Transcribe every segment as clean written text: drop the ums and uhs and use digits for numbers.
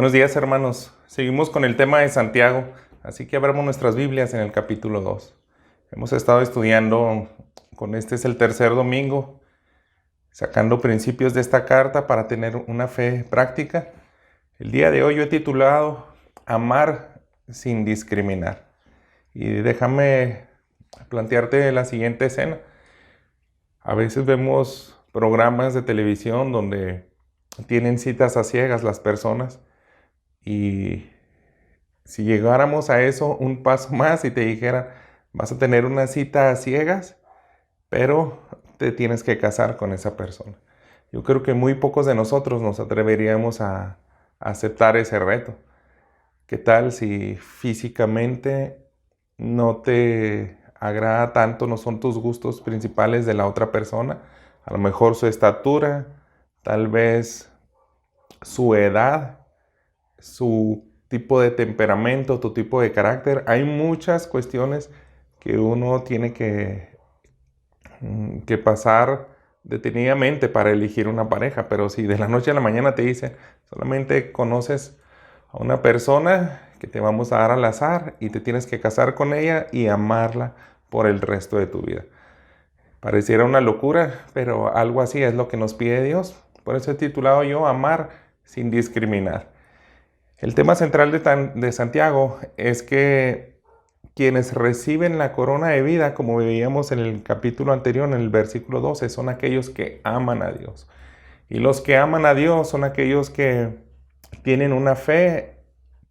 Buenos días, hermanos. Seguimos con el tema de Santiago, así que abramos nuestras Biblias en el capítulo 2. Hemos estado estudiando, este es el tercer domingo, sacando principios de esta carta para tener una fe práctica. El día de hoy yo he titulado Amar sin discriminar. Y déjame plantearte la siguiente escena. A veces vemos programas de televisión donde tienen citas a ciegas las personas. Y si llegáramos a eso un paso más y te dijeran, vas a tener una cita a ciegas, pero te tienes que casar con esa persona. Yo creo que muy pocos de nosotros nos atreveríamos a aceptar ese reto. ¿Qué tal si físicamente no te agrada tanto, no son tus gustos principales de la otra persona? A lo mejor su estatura, tal vez su edad, su tipo de temperamento, tu tipo de carácter. Hay muchas cuestiones que uno tiene que pasar detenidamente para elegir una pareja. Pero si de la noche a la mañana te dicen, solamente conoces a una persona que te vamos a dar al azar y te tienes que casar con ella y amarla por el resto de tu vida. Pareciera una locura, pero algo así es lo que nos pide Dios. Por eso he titulado yo Amar sin discriminar. El tema central de Santiago es que quienes reciben la corona de vida, como veíamos en el capítulo anterior, en el versículo 12, son aquellos que aman a Dios. Y los que aman a Dios son aquellos que tienen una fe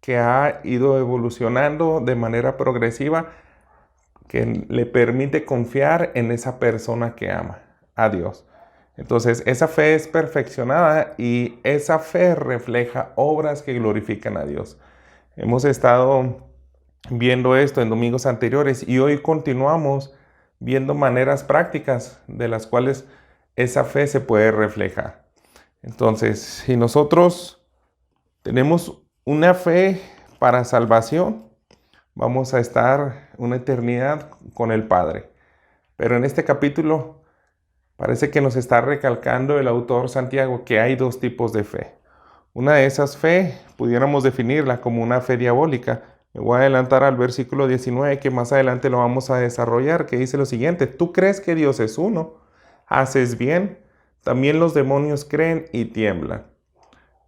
que ha ido evolucionando de manera progresiva, que le permite confiar en esa persona que ama a Dios. Entonces, esa fe es perfeccionada y esa fe refleja obras que glorifican a Dios. Hemos estado viendo esto en domingos anteriores y hoy continuamos viendo maneras prácticas de las cuales esa fe se puede reflejar. Entonces, si nosotros tenemos una fe para salvación, vamos a estar una eternidad con el Padre. Pero en este capítulo parece que nos está recalcando el autor Santiago que hay dos tipos de fe. Una de esas fe, pudiéramos definirla como una fe diabólica. Me voy a adelantar al versículo 19, que más adelante lo vamos a desarrollar, que dice lo siguiente: tú crees que Dios es uno, haces bien, también los demonios creen y tiemblan.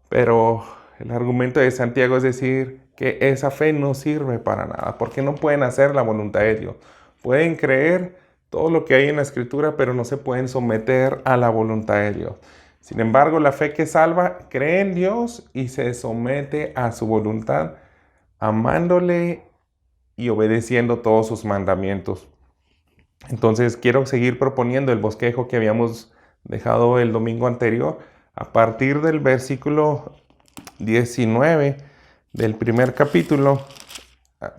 Pero el argumento de Santiago es decir que esa fe no sirve para nada, porque no pueden hacer la voluntad de Dios. Pueden creer todo lo que hay en la Escritura, pero no se pueden someter a la voluntad de Dios. Sin embargo, la fe que salva cree en Dios y se somete a su voluntad, amándole y obedeciendo todos sus mandamientos. Entonces, quiero seguir proponiendo el bosquejo que habíamos dejado el domingo anterior. A partir del versículo 19 del primer capítulo,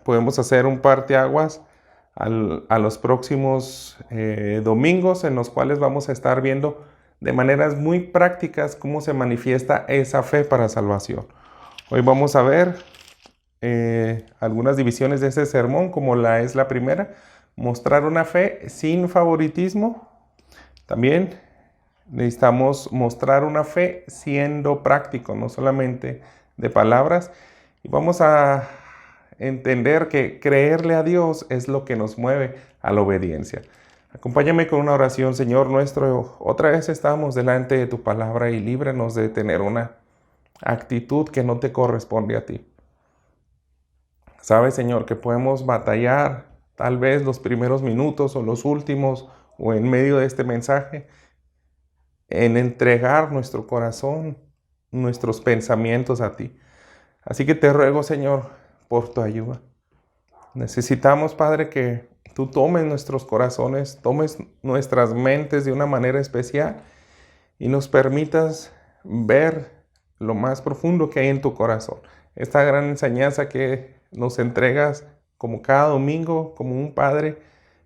podemos hacer un parteaguas a los próximos domingos, en los cuales vamos a estar viendo de maneras muy prácticas cómo se manifiesta esa fe para salvación. Hoy vamos a ver algunas divisiones de ese sermón, como es la primera: mostrar una fe sin favoritismo. También necesitamos mostrar una fe siendo práctico, no solamente de palabras. Y vamos a entender que creerle a Dios es lo que nos mueve a la obediencia. Acompáñame con una oración. Señor nuestro, otra vez estamos delante de tu palabra y líbranos de tener una actitud que no te corresponde a ti. Sabes, Señor, que podemos batallar tal vez los primeros minutos o los últimos o en medio de este mensaje en entregar nuestro corazón, nuestros pensamientos a ti. Así que te ruego, Señor, por tu ayuda. Necesitamos, Padre, que tú tomes nuestros corazones, tomes nuestras mentes de una manera especial y nos permitas ver lo más profundo que hay en tu corazón. Esta gran enseñanza que nos entregas como cada domingo, como un padre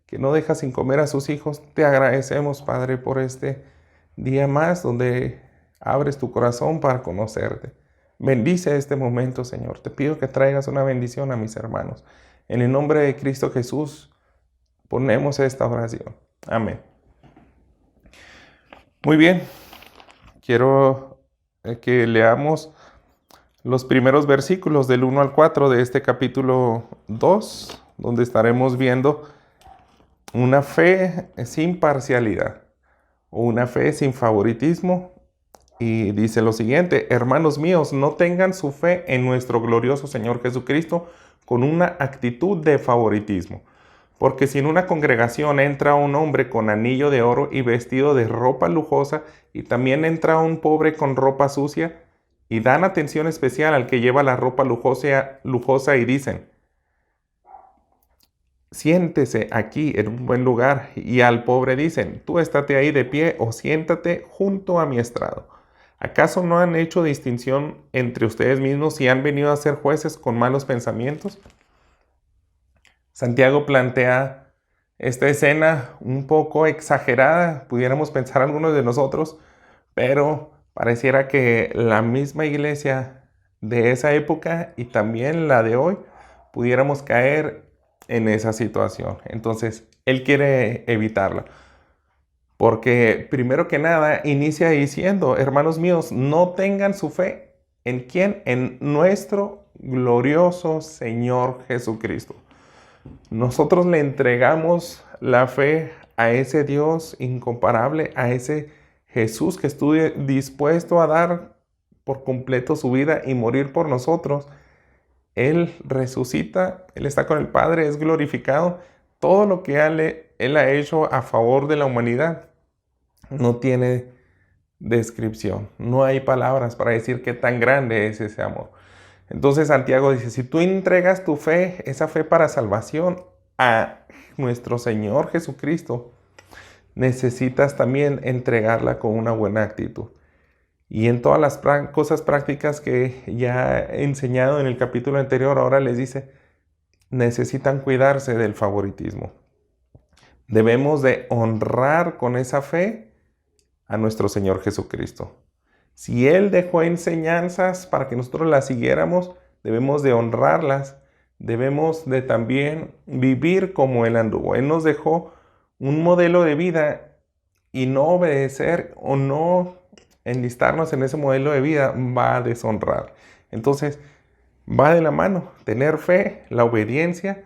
que no deja sin comer a sus hijos. Te agradecemos, Padre, por este día más donde abres tu corazón para conocerte. Bendice este momento, Señor. Te pido que traigas una bendición a mis hermanos. En el nombre de Cristo Jesús ponemos esta oración. Amén. Muy bien. Quiero que leamos los primeros versículos del 1 al 4 de este capítulo 2, donde estaremos viendo una fe sin parcialidad o una fe sin favoritismo. Y dice lo siguiente: hermanos míos, no tengan su fe en nuestro glorioso Señor Jesucristo con una actitud de favoritismo. Porque si en una congregación entra un hombre con anillo de oro y vestido de ropa lujosa, y también entra un pobre con ropa sucia, y dan atención especial al que lleva la ropa lujosa y dicen: siéntese aquí en un buen lugar, y al pobre dicen: tú estate ahí de pie o siéntate junto a mi estrado. ¿Acaso no han hecho distinción entre ustedes mismos y han venido a ser jueces con malos pensamientos? Santiago plantea esta escena un poco exagerada, pudiéramos pensar algunos de nosotros, pero pareciera que la misma iglesia de esa época y también la de hoy pudiéramos caer en esa situación. Entonces, él quiere evitarla. Porque primero que nada inicia diciendo: hermanos míos, no tengan su fe ¿en quién? En nuestro glorioso Señor Jesucristo. Nosotros le entregamos la fe a ese Dios incomparable, a ese Jesús que estuvo dispuesto a dar por completo su vida y morir por nosotros. Él resucita, Él está con el Padre, es glorificado. Todo lo que Él ha hecho a favor de la humanidad no tiene descripción. No hay palabras para decir qué tan grande es ese amor. Entonces Santiago dice: si tú entregas tu fe, esa fe para salvación, a nuestro Señor Jesucristo, necesitas también entregarla con una buena actitud. Y en todas las cosas prácticas que ya he enseñado en el capítulo anterior, ahora les dice: necesitan cuidarse del favoritismo. Debemos de honrar con esa fe a nuestro Señor Jesucristo. Si Él dejó enseñanzas para que nosotros las siguiéramos, debemos de honrarlas, debemos de también vivir como Él anduvo. Él nos dejó un modelo de vida, y no obedecer o no enlistarnos en ese modelo de vida va a deshonrar. Entonces, va de la mano tener fe, la obediencia,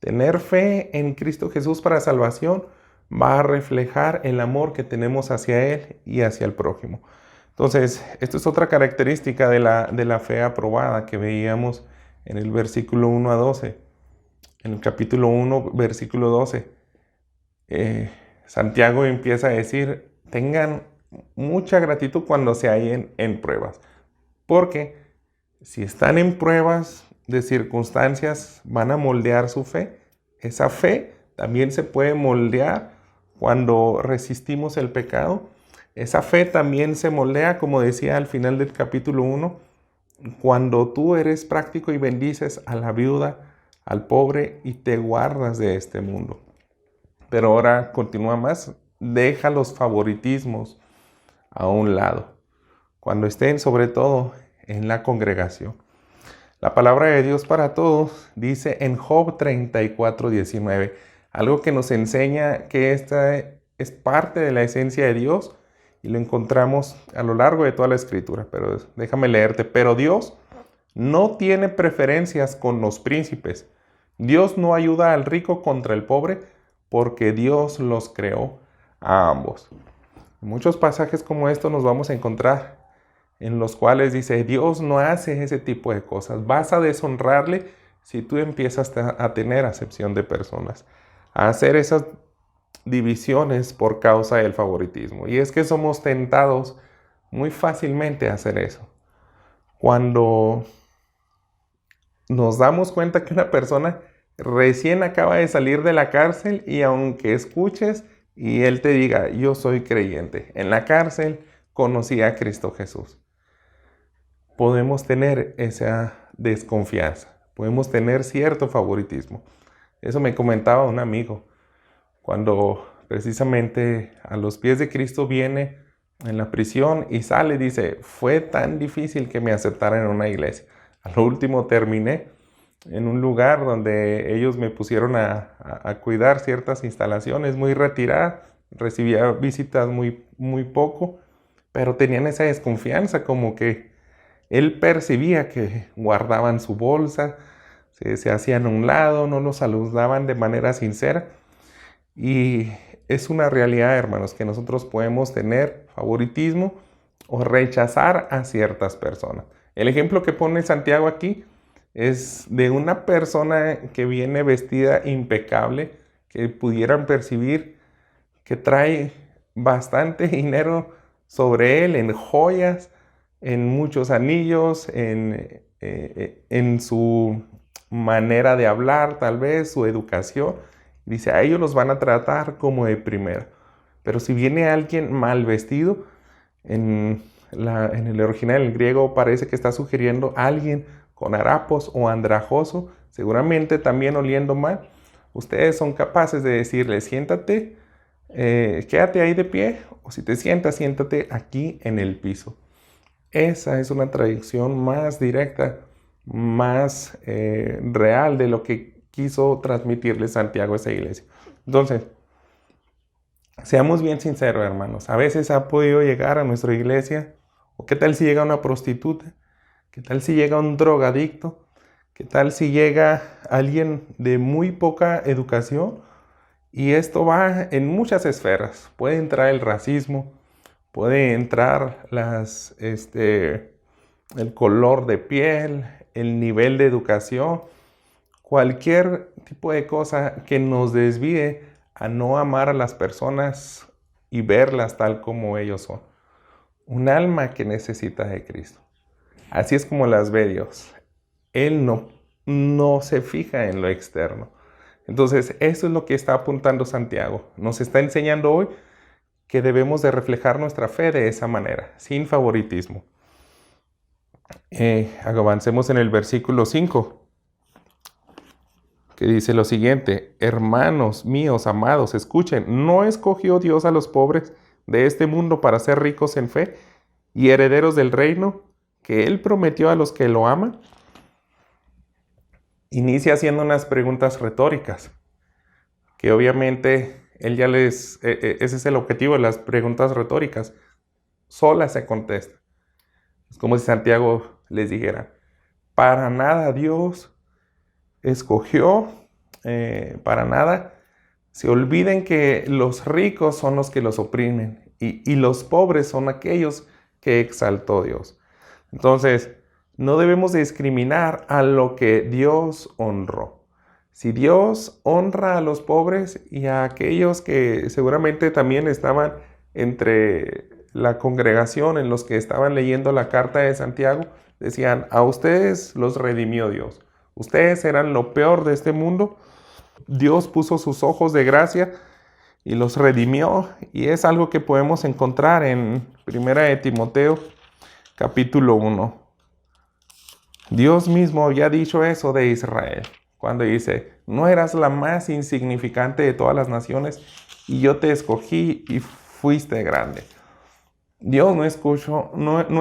tener fe en Cristo Jesús para salvación, va a reflejar el amor que tenemos hacia Él y hacia el prójimo. Entonces, esto es otra característica de la fe aprobada que veíamos en el versículo 1 a 12. En el capítulo 1, versículo 12, Santiago empieza a decir: tengan mucha gratitud cuando se hallen en pruebas. Porque si están en pruebas de circunstancias, van a moldear su fe. Esa fe también se puede moldear cuando resistimos el pecado. Esa fe también se moldea, como decía al final del capítulo 1, cuando tú eres práctico y bendices a la viuda, al pobre, y te guardas de este mundo. Pero ahora continúa más: deja los favoritismos a un lado, cuando estén sobre todo en la congregación. La palabra de Dios para todos dice en Job 34:19, algo que nos enseña que esta es parte de la esencia de Dios, y lo encontramos a lo largo de toda la Escritura. Pero déjame leerte: pero Dios no tiene preferencias con los príncipes. Dios no ayuda al rico contra el pobre, porque Dios los creó a ambos. En muchos pasajes como estos nos vamos a encontrar en los cuales dice: Dios no hace ese tipo de cosas. Vas a deshonrarle si tú empiezas a tener acepción de personas, a hacer esas divisiones por causa del favoritismo. Y es que somos tentados muy fácilmente a hacer eso. Cuando nos damos cuenta que una persona recién acaba de salir de la cárcel, y aunque escuches y él te diga: yo soy creyente, en la cárcel conocí a Cristo Jesús, podemos tener esa desconfianza, podemos tener cierto favoritismo. Eso me comentaba un amigo, cuando precisamente a los pies de Cristo viene en la prisión y sale, dice: fue tan difícil que me aceptaran en una iglesia. A lo último terminé en un lugar donde ellos me pusieron a cuidar ciertas instalaciones muy retiradas. Recibía visitas muy poco, pero tenían esa desconfianza, como que Él percibía que guardaban su bolsa, se hacían a un lado, no los saludaban de manera sincera. Y es una realidad, hermanos, que nosotros podemos tener favoritismo o rechazar a ciertas personas. El ejemplo que pone Santiago aquí es de una persona que viene vestida impecable, que pudieran percibir que trae bastante dinero sobre él en joyas, en muchos anillos, en su manera de hablar, tal vez, su educación. Dice, a ellos los van a tratar como de primera. Pero si viene alguien mal vestido, en el original, el griego, parece que está sugiriendo a alguien con harapos o andrajoso, seguramente también oliendo mal. Ustedes son capaces de decirle, siéntate, quédate ahí de pie, o si te sientas, siéntate aquí en el piso. Esa es una traducción más directa, más real de lo que quiso transmitirle Santiago a esa iglesia. Entonces, seamos bien sinceros, hermanos. A veces ha podido llegar a nuestra iglesia, o qué tal si llega una prostituta, qué tal si llega un drogadicto, qué tal si llega alguien de muy poca educación. Y esto va en muchas esferas. Puede entrar el racismo, puede entrar el color de piel, el nivel de educación, cualquier tipo de cosa que nos desvíe a no amar a las personas y verlas tal como ellos son. Un alma que necesita de Cristo. Así es como las ve Dios. Él no se fija en lo externo. Entonces, eso es lo que está apuntando Santiago. Nos está enseñando hoy que debemos de reflejar nuestra fe de esa manera, sin favoritismo. Avancemos en el versículo 5, que dice lo siguiente: hermanos míos amados, escuchen, ¿no escogió Dios a los pobres de este mundo para ser ricos en fe y herederos del reino que Él prometió a los que lo aman? Inicia haciendo unas preguntas retóricas, que obviamente él ya ese es el objetivo de las preguntas retóricas, solas se contesta. Es como si Santiago les dijera, para nada Dios escogió, para nada, se olviden que los ricos son los que los oprimen y los pobres son aquellos que exaltó Dios. Entonces, no debemos discriminar a lo que Dios honró. Si Dios honra a los pobres y a aquellos que seguramente también estaban entre la congregación en los que estaban leyendo la carta de Santiago, decían, a ustedes los redimió Dios. Ustedes eran lo peor de este mundo. Dios puso sus ojos de gracia y los redimió. Y es algo que podemos encontrar en 1 de Timoteo, capítulo 1. Dios mismo había dicho eso de Israel, cuando dice, no eras la más insignificante de todas las naciones y yo te escogí y fuiste grande. Dios no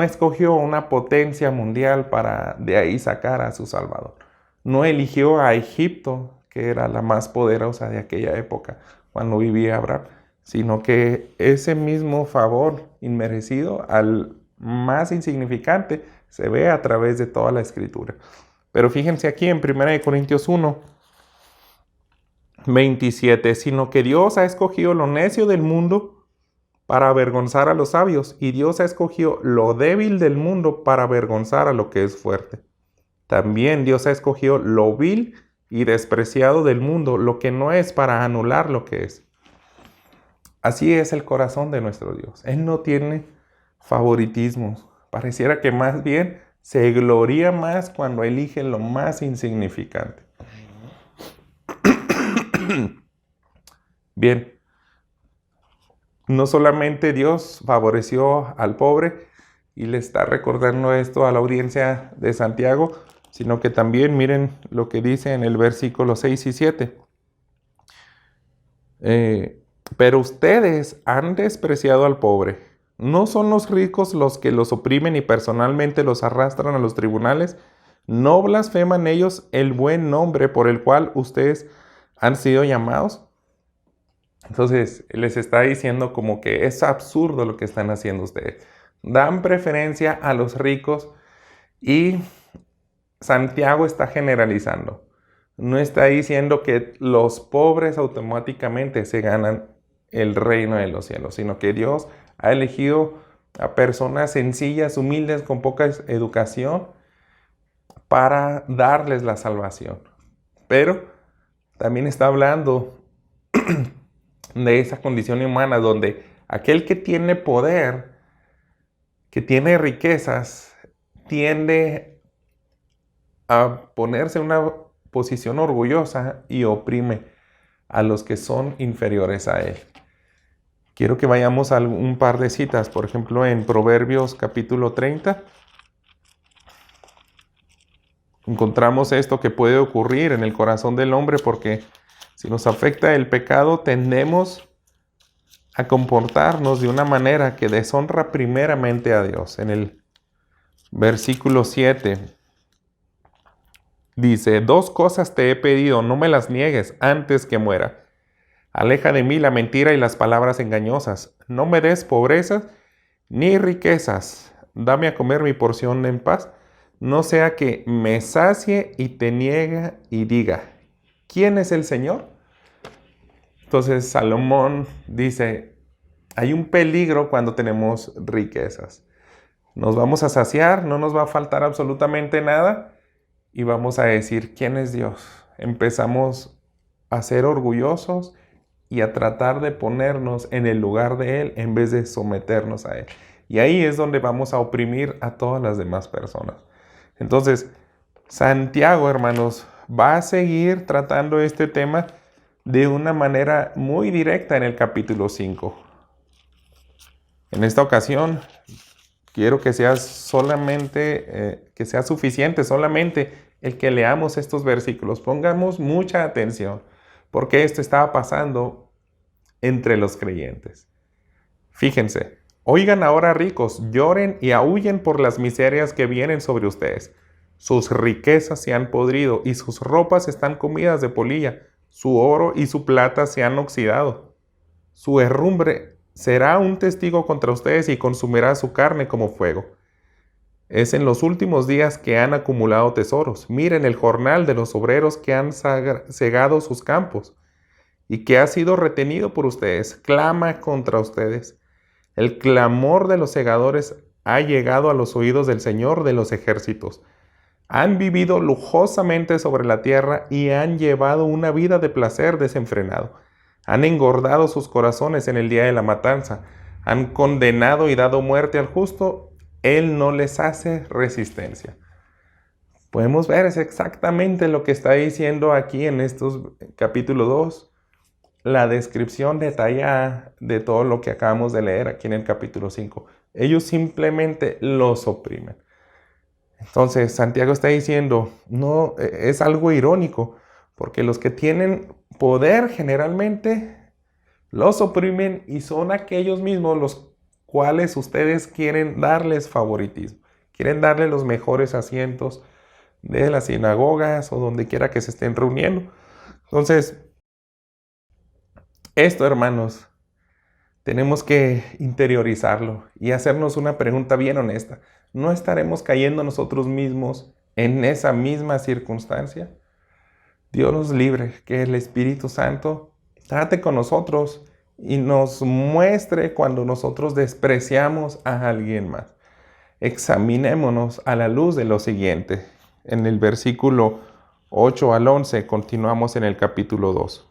escogió una potencia mundial para de ahí sacar a su Salvador. No eligió a Egipto, que era la más poderosa de aquella época, cuando vivía Abraham, sino que ese mismo favor inmerecido al más insignificante se ve a través de toda la Escritura. Pero fíjense aquí en 1 Corintios 1, 27, sino que Dios ha escogido lo necio del mundo para avergonzar a los sabios, y Dios ha escogido lo débil del mundo para avergonzar a lo que es fuerte. También Dios ha escogido lo vil y despreciado del mundo, lo que no es, para anular lo que es. Así es el corazón de nuestro Dios. Él no tiene favoritismos. Pareciera que más bien se gloria más cuando elige lo más insignificante. Bien, no solamente Dios favoreció al pobre y le está recordando esto a la audiencia de Santiago, sino que también miren lo que dice en el versículo 6 y 7. Pero ustedes han despreciado al pobre. ¿No son los ricos los que los oprimen y personalmente los arrastran a los tribunales? ¿No blasfeman ellos el buen nombre por el cual ustedes han sido llamados? Entonces les está diciendo como que es absurdo lo que están haciendo ustedes. Dan preferencia a los ricos Y Santiago está generalizando. No está diciendo que los pobres automáticamente se ganan el reino de los cielos, sino que Dios ha elegido a personas sencillas, humildes, con poca educación, para darles la salvación. Pero también está hablando de esa condición humana donde aquel que tiene poder, que tiene riquezas, tiende a ponerse en una posición orgullosa y oprime a los que son inferiores a él. Quiero que vayamos a un par de citas, por ejemplo en Proverbios capítulo 30. Encontramos esto que puede ocurrir en el corazón del hombre porque si nos afecta el pecado tendemos a comportarnos de una manera que deshonra primeramente a Dios. En el versículo 7 dice: 2 cosas te he pedido, no me las niegues antes que muera. Aleja de mí la mentira y las palabras engañosas. No me des pobrezas ni riquezas. Dame a comer mi porción en paz. No sea que me sacie y te niegue y diga: ¿quién es el Señor? Entonces Salomón dice, hay un peligro cuando tenemos riquezas. Nos vamos a saciar, no nos va a faltar absolutamente nada y vamos a decir, ¿quién es Dios? Empezamos a ser orgullosos y a tratar de ponernos en el lugar de Él en vez de someternos a Él. Y ahí es donde vamos a oprimir a todas las demás personas. Entonces, Santiago, hermanos, va a seguir tratando este tema de una manera muy directa en el capítulo 5. En esta ocasión, quiero que sea que sea suficiente solamente el que leamos estos versículos. Pongamos mucha atención, porque esto estaba pasando entre los creyentes. Fíjense, oigan ahora ricos, lloren y aúllen por las miserias que vienen sobre ustedes. Sus riquezas se han podrido y sus ropas están comidas de polilla. Su oro y su plata se han oxidado. Su herrumbre será un testigo contra ustedes y consumirá su carne como fuego. Es en los últimos días que han acumulado tesoros. Miren el jornal de los obreros que han segado sus campos y que ha sido retenido por ustedes. Clama contra ustedes. El clamor de los segadores ha llegado a los oídos del Señor de los ejércitos. Han vivido lujosamente sobre la tierra y han llevado una vida de placer desenfrenado. Han engordado sus corazones en el día de la matanza. Han condenado y dado muerte al justo. Él no les hace resistencia. Podemos ver es exactamente lo que está diciendo aquí en estos capítulo 2. La descripción detallada de todo lo que acabamos de leer aquí en el capítulo 5. Ellos simplemente los oprimen. Entonces, Santiago está diciendo, no, es algo irónico, porque los que tienen poder generalmente los oprimen y son aquellos mismos los cuales ustedes quieren darles favoritismo, quieren darle los mejores asientos de las sinagogas o donde quiera que se estén reuniendo. Entonces, esto, hermanos, tenemos que interiorizarlo y hacernos una pregunta bien honesta. ¿No estaremos cayendo nosotros mismos en esa misma circunstancia? Dios nos libre, que el Espíritu Santo trate con nosotros y nos muestre cuando nosotros despreciamos a alguien más. Examinémonos a la luz de lo siguiente. En el versículo 8 al 11 continuamos en el capítulo 2.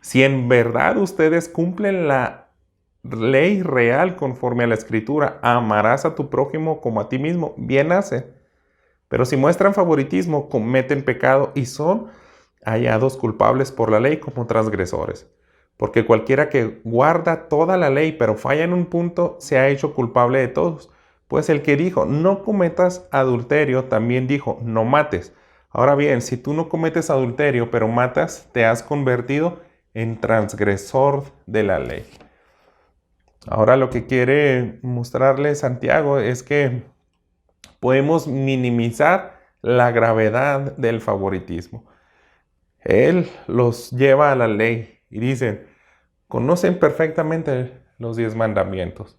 Si en verdad ustedes cumplen la ley real conforme a la Escritura, amarás a tu prójimo como a ti mismo, bien hace. Pero si muestran favoritismo, cometen pecado y son hallados culpables por la ley como transgresores. Porque cualquiera que guarda toda la ley, pero falla en un punto, se ha hecho culpable de todos. Pues el que dijo, no cometas adulterio, también dijo, no mates. Ahora bien, si tú no cometes adulterio, pero matas, te has convertido en transgresor de la ley. Ahora lo que quiere mostrarle Santiago es que podemos minimizar la gravedad del favoritismo. Él los lleva a la ley y dice, conocen perfectamente los 10 mandamientos.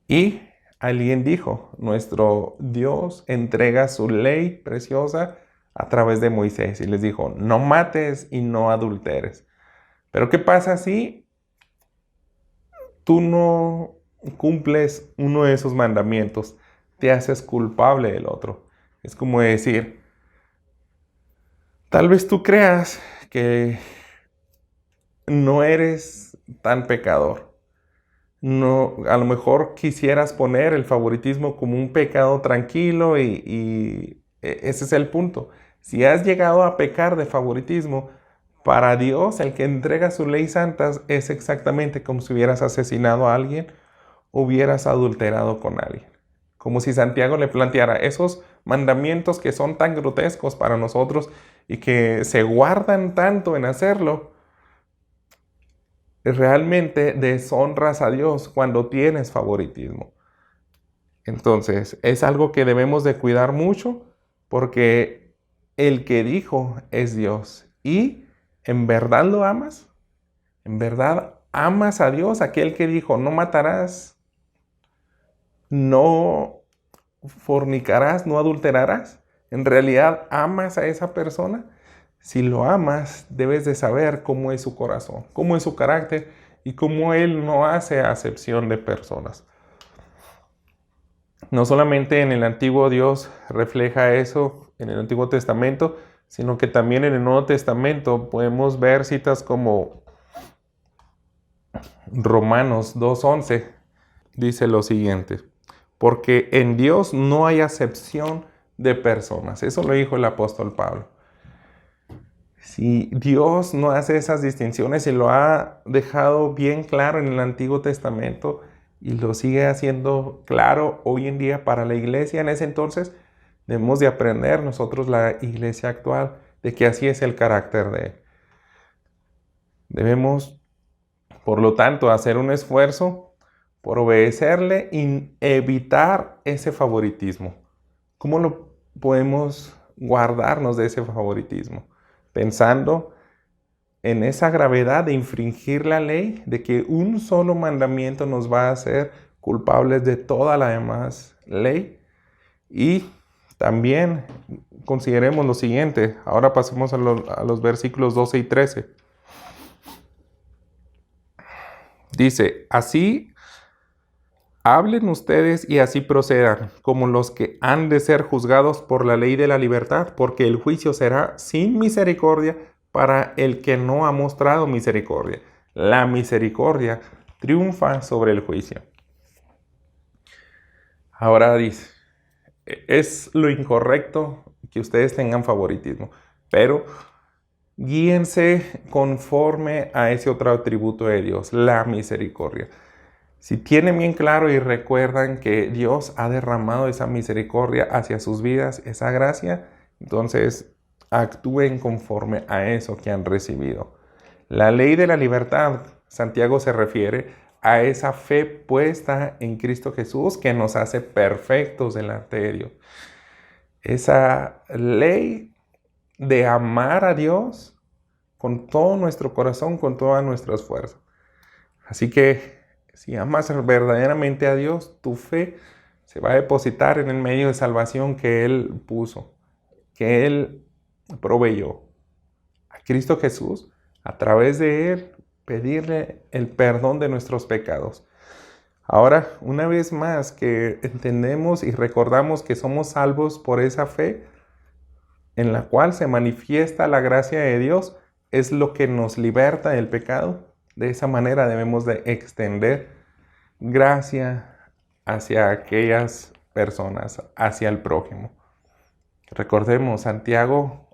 Y Alguien dijo, nuestro Dios entrega su ley preciosa a través de Moisés y les dijo, no mates y no adulteres. Pero ¿qué pasa si tú no cumples uno de esos mandamientos? Te haces culpable del otro. Es como decir, tal vez tú creas que no eres tan pecador. No, a lo mejor quisieras poner el favoritismo como un pecado tranquilo y ese es el punto. Si has llegado a pecar de favoritismo, para Dios el que entrega su ley santa es exactamente como si hubieras asesinado a alguien, hubieras adulterado con alguien. Como si Santiago le planteara esos mandamientos que son tan grotescos para nosotros y que se guardan tanto en hacerlo. Realmente deshonras a Dios cuando tienes favoritismo. Entonces, es algo que debemos de cuidar mucho porque el que dijo es Dios. ¿Y en verdad lo amas? ¿En verdad amas a Dios? Aquel que dijo, no matarás, no fornicarás, no adulterarás. ¿En realidad amas a esa persona? Si lo amas, debes de saber cómo es su corazón, cómo es su carácter y cómo Él no hace acepción de personas. No solamente en el Antiguo Dios refleja eso, en el Antiguo Testamento, sino que también en el Nuevo Testamento podemos ver citas como Romanos 2:11. Dice lo siguiente, porque en Dios no hay acepción de personas. Eso lo dijo el apóstol Pablo. Si Dios no hace esas distinciones y lo ha dejado bien claro en el Antiguo Testamento y lo sigue haciendo claro hoy en día para la iglesia en ese entonces, debemos de aprender nosotros la iglesia actual de que así es el carácter de Él. Debemos, por lo tanto, hacer un esfuerzo por obedecerle y evitar ese favoritismo. ¿Cómo lo podemos guardarnos de ese favoritismo? Pensando en esa gravedad de infringir la ley, de que un solo mandamiento nos va a hacer culpables de toda la demás ley. Y también consideremos lo siguiente. Ahora pasemos a los versículos 12 y 13. Dice, así hablen ustedes y así procedan, como los que han de ser juzgados por la ley de la libertad, porque el juicio será sin misericordia para el que no ha mostrado misericordia. La misericordia triunfa sobre el juicio. Ahora dice, es lo incorrecto que ustedes tengan favoritismo, pero guíense conforme a ese otro atributo de Dios, la misericordia. Si tienen bien claro y recuerdan que Dios ha derramado esa misericordia hacia sus vidas, esa gracia, entonces actúen conforme a eso que han recibido. La ley de la libertad, Santiago se refiere a esa fe puesta en Cristo Jesús que nos hace perfectos delante de Dios. Esa ley de amar a Dios con todo nuestro corazón, con todas nuestras fuerzas. Así que si amas verdaderamente a Dios, tu fe se va a depositar en el medio de salvación que Él puso, que Él proveyó. A Cristo Jesús, a través de Él, pedirle el perdón de nuestros pecados. Ahora, una vez más que entendemos y recordamos que somos salvos por esa fe, en la cual se manifiesta la gracia de Dios, es lo que nos liberta del pecado. De esa manera debemos de extender gracia hacia aquellas personas, hacia el prójimo. Recordemos, Santiago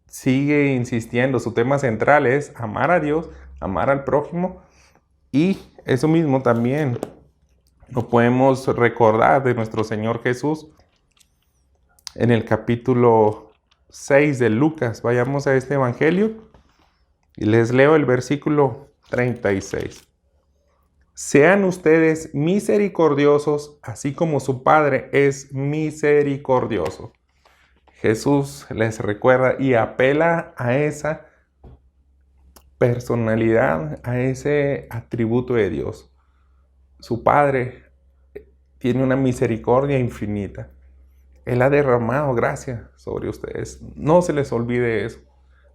sigue insistiendo, su tema central es amar a Dios, amar al prójimo, y eso mismo también lo podemos recordar de nuestro Señor Jesús en el capítulo 6 de Lucas. Vayamos a este evangelio y les leo el versículo 36. Sean ustedes misericordiosos, así como su Padre es misericordioso. Jesús les recuerda y apela a esa personalidad, a ese atributo de Dios. Su Padre tiene una misericordia infinita. Él ha derramado gracia sobre ustedes. No se les olvide eso.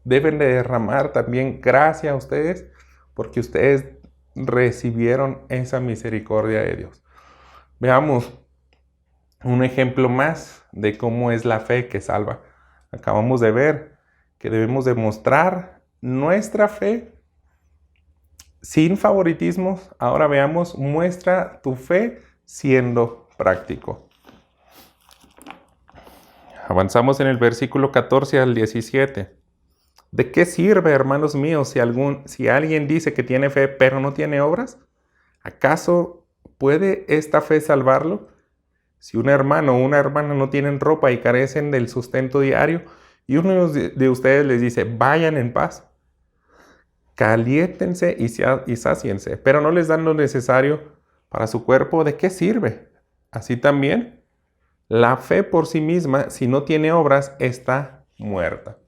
Deben de derramar también gracia a ustedes porque ustedes recibieron esa misericordia de Dios. Veamos un ejemplo más de cómo es la fe que salva. Acabamos de ver que debemos demostrar nuestra fe sin favoritismos. Ahora veamos, muestra tu fe siendo práctico. Avanzamos en el versículo 14 al 17. ¿De qué sirve, hermanos míos, si alguien dice que tiene fe pero no tiene obras? ¿Acaso puede esta fe salvarlo? Si un hermano o una hermana no tienen ropa y carecen del sustento diario, y uno de ustedes les dice, vayan en paz, caliéntense y sáciense, pero no les dan lo necesario para su cuerpo, ¿de qué sirve? Así también, la fe por sí misma, si no tiene obras, está muerta.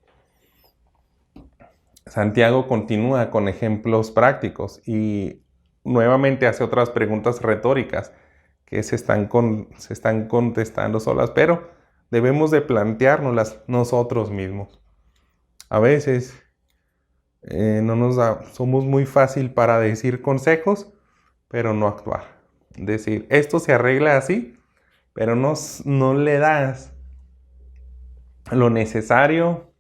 Santiago continúa con ejemplos prácticos y nuevamente hace otras preguntas retóricas que se están contestando solas, pero debemos de planteárnoslas nosotros mismos. A veces somos muy fácil para decir consejos, pero no actuar. Decir, esto se arregla así, pero no le das lo necesario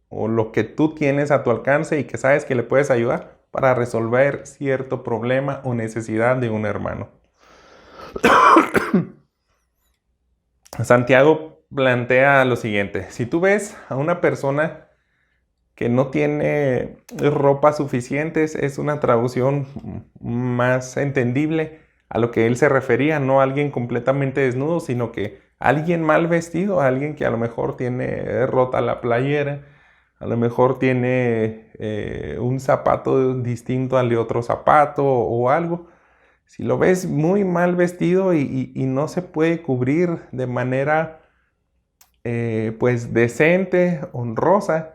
o lo que tú tienes a tu alcance y que sabes que le puedes ayudar para resolver cierto problema o necesidad de un hermano. Santiago plantea lo siguiente: si tú ves a una persona que no tiene ropa suficiente, es una traducción más entendible a lo que él se refería, no a alguien completamente desnudo, sino que alguien mal vestido, alguien que a lo mejor tiene rota la playera, a lo mejor tiene un zapato distinto al de otro zapato o algo. Si lo ves muy mal vestido y no se puede cubrir de manera pues decente, honrosa,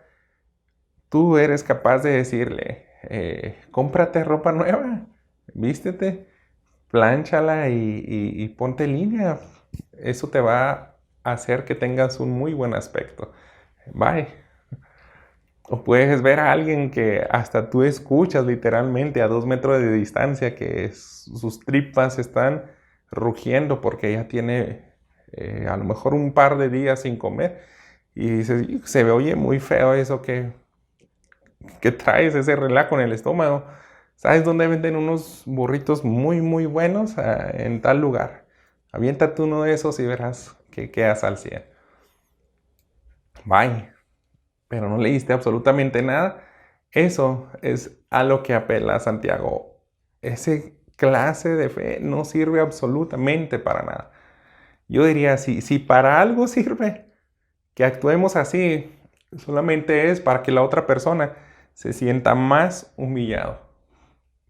tú eres capaz de decirle, cómprate ropa nueva, vístete, plánchala y ponte en línea. Eso te va a hacer que tengas un muy buen aspecto. Bye. O puedes ver a alguien que hasta tú escuchas literalmente a 2 metros de distancia que sus tripas están rugiendo porque ya tiene a lo mejor un par de días sin comer. Y dices, se me oye muy feo eso que traes, ese relajo en el estómago. ¿Sabes dónde venden unos burritos muy, muy buenos? En tal lugar. Aviéntate uno de esos y verás que quedas al 100. Bye. Pero no leíste absolutamente nada. Eso es a lo que apela Santiago. Ese clase de fe no sirve absolutamente para nada. Yo diría, si para algo sirve que actuemos así, solamente es para que la otra persona se sienta más humillado.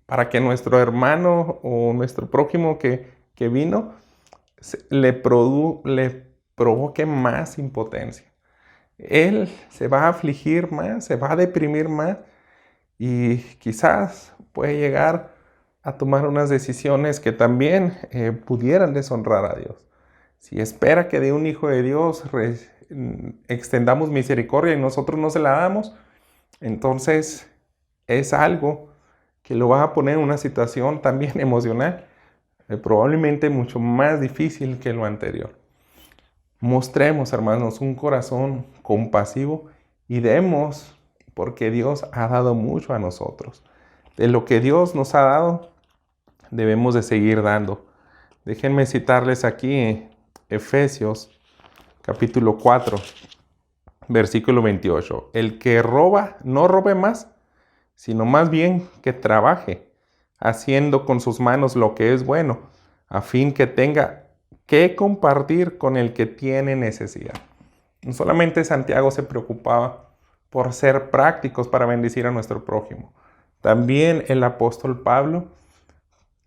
Para que nuestro hermano o nuestro prójimo que vino le provoque más impotencia. Él se va a afligir más, se va a deprimir más y quizás puede llegar a tomar unas decisiones que también pudieran deshonrar a Dios. Si espera que de un hijo de Dios extendamos misericordia y nosotros no se la damos, entonces es algo que lo va a poner en una situación también emocional, probablemente mucho más difícil que lo anterior. Mostremos, hermanos, un corazón compasivo y demos, porque Dios ha dado mucho a nosotros. De lo que Dios nos ha dado, debemos de seguir dando. Déjenme citarles aquí Efesios capítulo 4, versículo 28. El que roba, no robe más, sino más bien que trabaje, haciendo con sus manos lo que es bueno, a fin que tenga que compartir con el que tiene necesidad. No solamente Santiago se preocupaba por ser prácticos para bendecir a nuestro prójimo. También el apóstol Pablo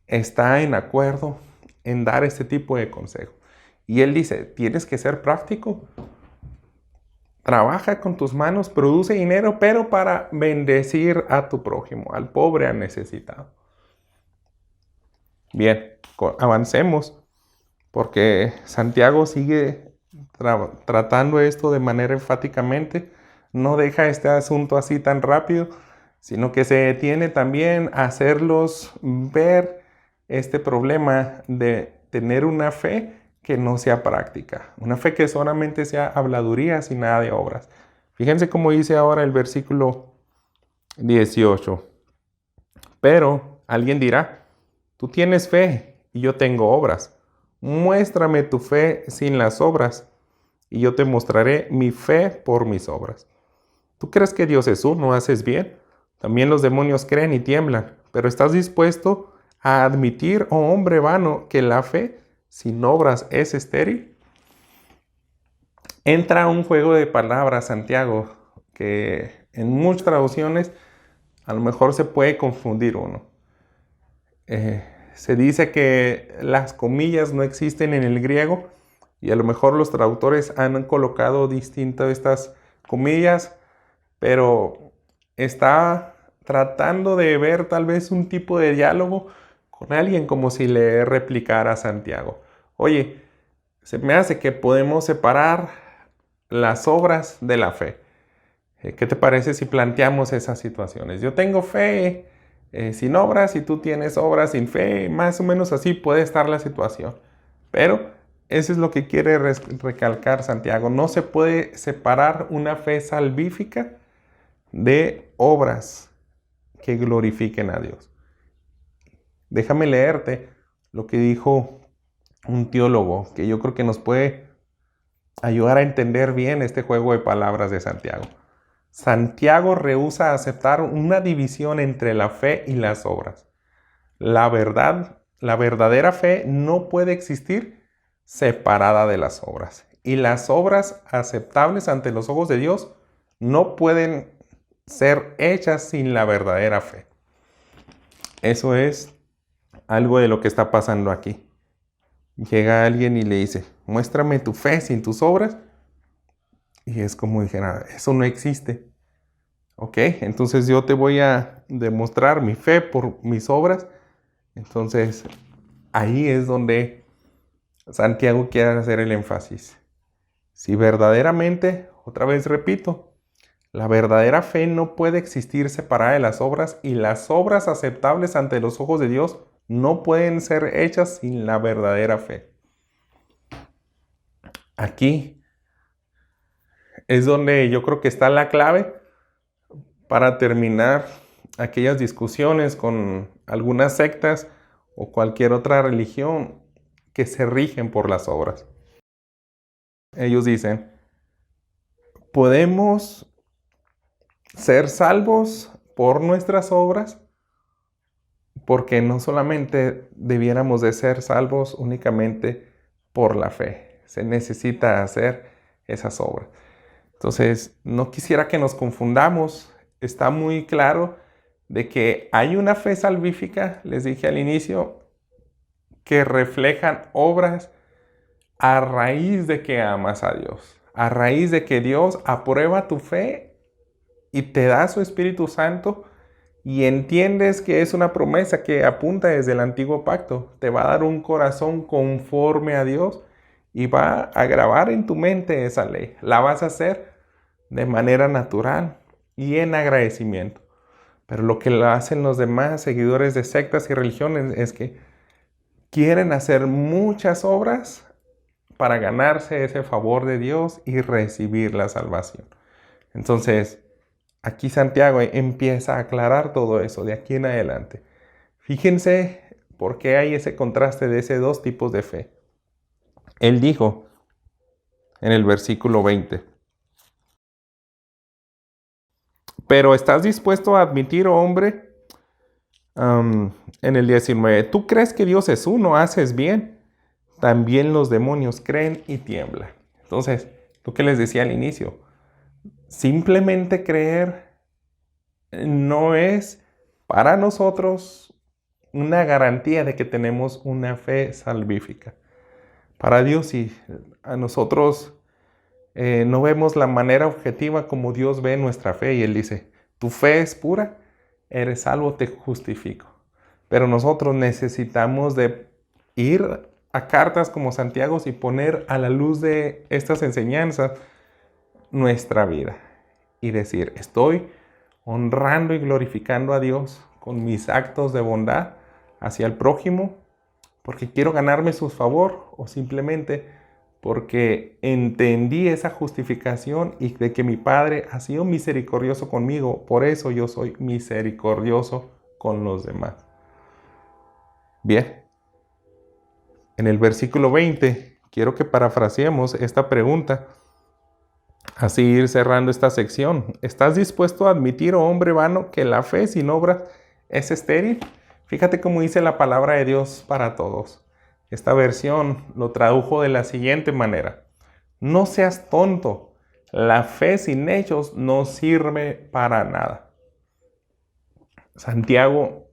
está en acuerdo en dar este tipo de consejo. Y él dice, tienes que ser práctico. Trabaja con tus manos, produce dinero, pero para bendecir a tu prójimo, al pobre, al necesitado. Bien, avancemos. porque Santiago sigue tratando esto de manera enfáticamente. No deja este asunto así tan rápido, sino que se detiene también a hacerlos ver este problema de tener una fe que no sea práctica, una fe que solamente sea habladuría sin nada de obras. Fíjense cómo dice ahora el versículo 18. Pero alguien dirá, tú tienes fe y yo tengo obras. Muéstrame tu fe sin las obras y yo te mostraré mi fe por mis obras. ¿Tú crees que Dios es uno? ¿Haces bien? También los demonios creen y tiemblan. Pero ¿estás dispuesto a admitir, oh hombre vano, que la fe sin obras es estéril? Entra un juego de palabras, Santiago, que en muchas traducciones a lo mejor se puede confundir uno. Se dice que las comillas no existen en el griego y a lo mejor los traductores han colocado distintas estas comillas, pero está tratando de ver tal vez un tipo de diálogo con alguien como si le replicara a Santiago. Oye, se me hace que podemos separar las obras de la fe. ¿Qué te parece si planteamos esas situaciones? Yo tengo fe sin obras y tú tienes obras sin fe. Más o menos así puede estar la situación. Pero eso es lo que quiere recalcar Santiago. No se puede separar una fe salvífica de obras que glorifiquen a Dios. Déjame leerte lo que dijo un teólogo que yo creo que nos puede ayudar a entender bien este juego de palabras de Santiago. Santiago rehúsa aceptar una división entre la fe y las obras. La verdadera fe no puede existir separada de las obras. Y las obras aceptables ante los ojos de Dios no pueden ser hechas sin la verdadera fe. Eso es algo de lo que está pasando aquí. Llega alguien y le dice, muéstrame tu fe sin tus obras. Y es como dijera, eso no existe. Ok, entonces yo te voy a demostrar mi fe por mis obras. Entonces, ahí es donde Santiago quiere hacer el énfasis. Si verdaderamente, otra vez repito, la verdadera fe no puede existir separada de las obras y las obras aceptables ante los ojos de Dios no pueden ser hechas sin la verdadera fe. Aquí es donde yo creo que está la clave para terminar aquellas discusiones con algunas sectas o cualquier otra religión que se rigen por las obras. Ellos dicen, ¿podemos ser salvos por nuestras obras? Porque no solamente debiéramos de ser salvos únicamente por la fe. Se necesita hacer esas obras. Entonces, no quisiera que nos confundamos. Está muy claro de que hay una fe salvífica, les dije al inicio, que reflejan obras a raíz de que amas a Dios. A raíz de que Dios aprueba tu fe y te da su Espíritu Santo y entiendes que es una promesa que apunta desde el antiguo pacto. Te va a dar un corazón conforme a Dios y va a grabar en tu mente esa ley. La vas a hacer de manera natural y en agradecimiento. Pero lo que lo hacen los demás seguidores de sectas y religiones es que quieren hacer muchas obras para ganarse ese favor de Dios y recibir la salvación. Entonces, aquí Santiago empieza a aclarar todo eso de aquí en adelante. Fíjense por qué hay ese contraste de esos dos tipos de fe. Él dijo en el versículo 20, pero ¿estás dispuesto a admitir, oh hombre? En el 19, ¿tú crees que Dios es uno? ¿Haces bien? También los demonios creen y tiemblan. Entonces, lo que les decía al inicio, simplemente creer no es para nosotros una garantía de que tenemos una fe salvífica. Para Dios sí, a nosotros no vemos la manera objetiva como Dios ve nuestra fe y Él dice, tu fe es pura, eres salvo, te justifico. Pero nosotros necesitamos de ir a cartas como Santiago y poner a la luz de estas enseñanzas nuestra vida y decir, estoy honrando y glorificando a Dios con mis actos de bondad hacia el prójimo porque quiero ganarme su favor o simplemente porque entendí esa justificación y de que mi Padre ha sido misericordioso conmigo, por eso yo soy misericordioso con los demás. Bien, en el versículo 20 quiero que parafraseemos esta pregunta, así ir cerrando esta sección. ¿Estás dispuesto a admitir, oh hombre vano, que la fe sin obras es estéril? Fíjate cómo dice la palabra de Dios para todos. Esta versión lo tradujo de la siguiente manera. No seas tonto, la fe sin hechos no sirve para nada. Santiago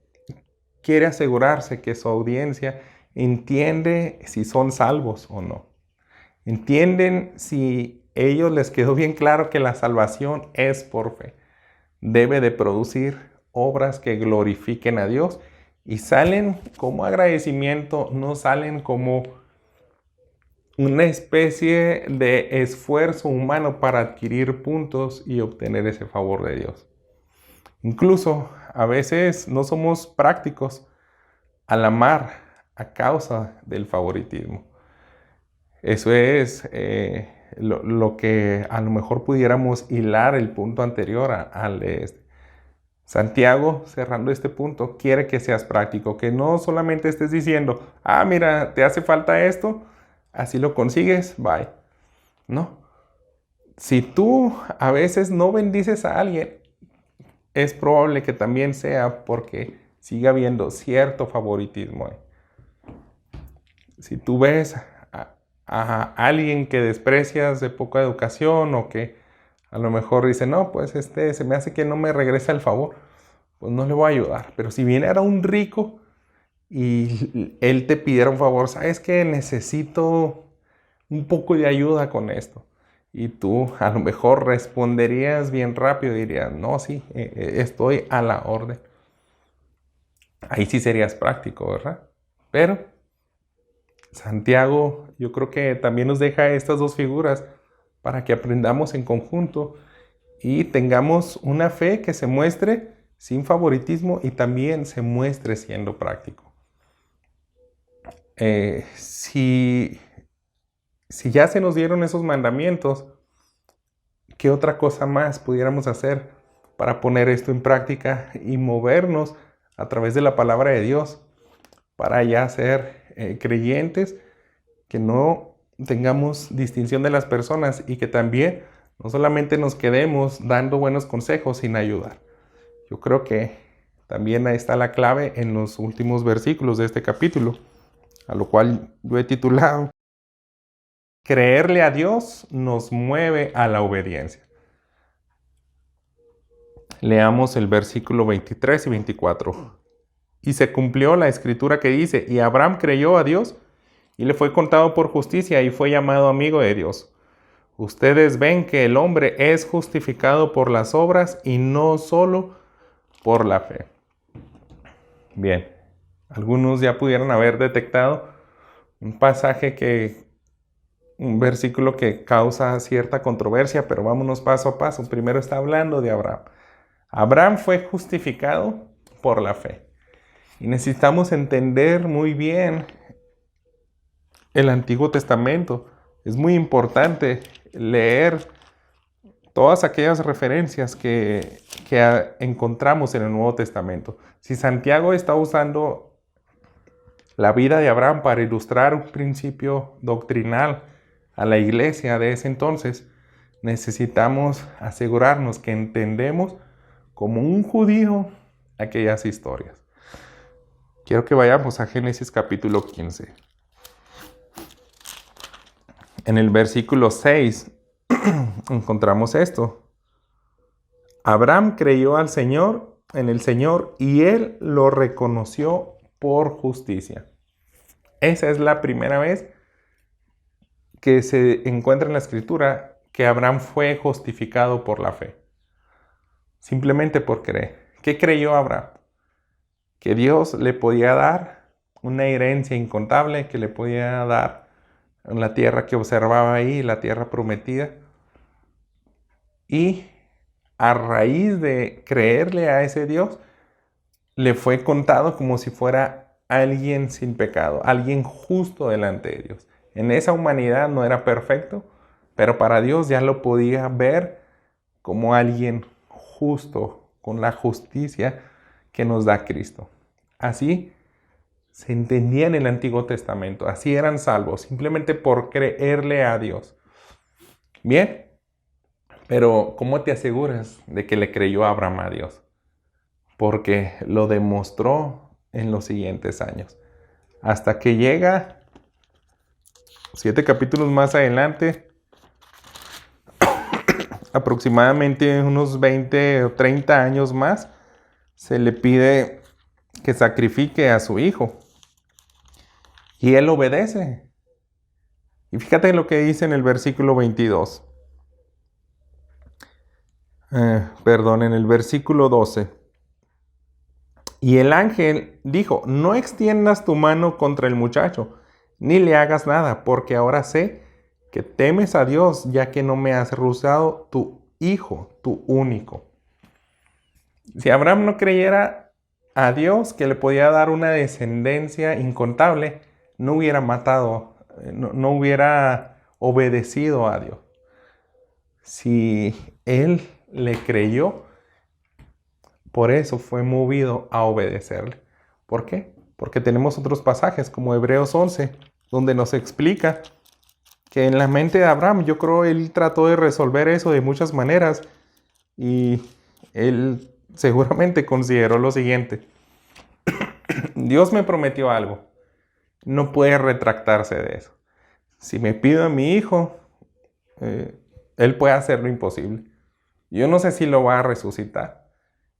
quiere asegurarse que su audiencia entiende si son salvos o no. Entienden si ellos les quedó bien claro que la salvación es por fe. Debe de producir obras que glorifiquen a Dios y salen como agradecimiento, no salen como una especie de esfuerzo humano para adquirir puntos y obtener ese favor de Dios. Incluso a veces no somos prácticos al amar a causa del favoritismo. Eso es lo que a lo mejor pudiéramos hilar el punto anterior al de este. Santiago, cerrando este punto, quiere que seas práctico, que no solamente estés diciendo, mira, te hace falta esto, así lo consigues, bye. No. Si tú a veces no bendices a alguien, es probable que también sea porque sigue habiendo cierto favoritismo. Si tú ves a alguien que desprecias de poca educación o que a lo mejor dice, no, pues se me hace que no me regresa el favor, pues no le voy a ayudar. Pero si viene ahora un rico y él te pidiera un favor, ¿sabes qué? Necesito un poco de ayuda con esto. Y tú a lo mejor responderías bien rápido y dirías, no, sí, estoy a la orden. Ahí sí serías práctico, ¿verdad? Pero Santiago, yo creo que también nos deja estas dos figuras para que aprendamos en conjunto y tengamos una fe que se muestre sin favoritismo y también se muestre siendo práctico. Si ya se nos dieron esos mandamientos, ¿qué otra cosa más pudiéramos hacer para poner esto en práctica y movernos a través de la palabra de Dios para ya ser creyentes, que no tengamos distinción de las personas y que también no solamente nos quedemos dando buenos consejos sin ayudar? Yo creo que también ahí está la clave en los últimos versículos de este capítulo, a lo cual yo he titulado Creerle a Dios nos mueve a la obediencia. Leamos el versículo 23 y 24. Y se cumplió la escritura que dice, y Abraham creyó a Dios y le fue contado por justicia y fue llamado amigo de Dios. Ustedes ven que el hombre es justificado por las obras y no solo por la fe. Bien, algunos ya pudieron haber detectado un versículo que causa cierta controversia, pero vámonos paso a paso. Primero está hablando de Abraham. Abraham fue justificado por la fe. Y necesitamos entender muy bien el Antiguo Testamento. Es muy importante leer todas aquellas referencias que encontramos en el Nuevo Testamento. Si Santiago está usando la vida de Abraham para ilustrar un principio doctrinal a la iglesia de ese entonces, necesitamos asegurarnos que entendemos como un judío aquellas historias. Quiero que vayamos a Génesis capítulo 15. En el versículo 6 encontramos esto. Abraham creyó en el Señor y él lo reconoció por justicia. Esa es la primera vez que se encuentra en la Escritura que Abraham fue justificado por la fe. Simplemente por creer. ¿Qué creyó Abraham? Que Dios le podía dar una herencia incontable que le podía dar en la tierra que observaba ahí, la tierra prometida. Y a raíz de creerle a ese Dios, le fue contado como si fuera alguien sin pecado, alguien justo delante de Dios. En esa humanidad no era perfecto, pero para Dios ya lo podía ver como alguien justo, con la justicia que nos da Cristo. Así se entendía en el Antiguo Testamento, así eran salvos, simplemente por creerle a Dios. Bien, pero ¿cómo te aseguras de que le creyó Abraham a Dios? Porque lo demostró en los siguientes años. Hasta que llega 7 capítulos más adelante, aproximadamente unos 20 o 30 años más, se le pide que sacrifique a su hijo. Y él obedece. Y fíjate lo que dice en el versículo 22. En el versículo 12. Y el ángel dijo, no extiendas tu mano contra el muchacho, ni le hagas nada, porque ahora sé que temes a Dios, ya que no me has rehusado tu hijo, tu único. Si Abraham no creyera a Dios, que le podía dar una descendencia incontable, no hubiera matado, no hubiera obedecido a Dios. Si él le creyó, por eso fue movido a obedecerle. ¿Por qué? Porque tenemos otros pasajes como Hebreos 11, donde nos explica que en la mente de Abraham, yo creo él trató de resolver eso de muchas maneras y él seguramente consideró lo siguiente. Dios me prometió algo, no puede retractarse de eso. Si me pido a mi hijo, él puede hacer lo imposible. Yo no sé si lo va a resucitar.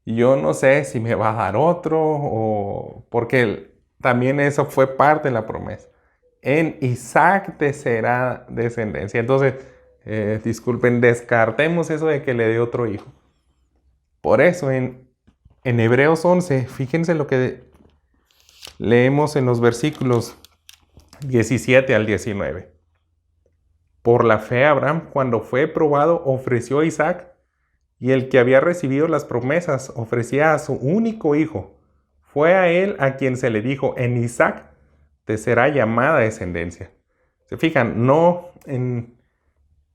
Yo no sé si me va a dar otro, o porque también eso fue parte de la promesa. En Isaac te será descendencia. Entonces, disculpen, descartemos eso de que le dé otro hijo. Por eso en Hebreos 11, fíjense lo que leemos en los versículos 17 al 19. Por la fe Abraham, cuando fue probado, ofreció a Isaac. Y el que había recibido las promesas ofrecía a su único hijo. Fue a él a quien se le dijo, en Isaac te será llamada descendencia. Se fijan, no en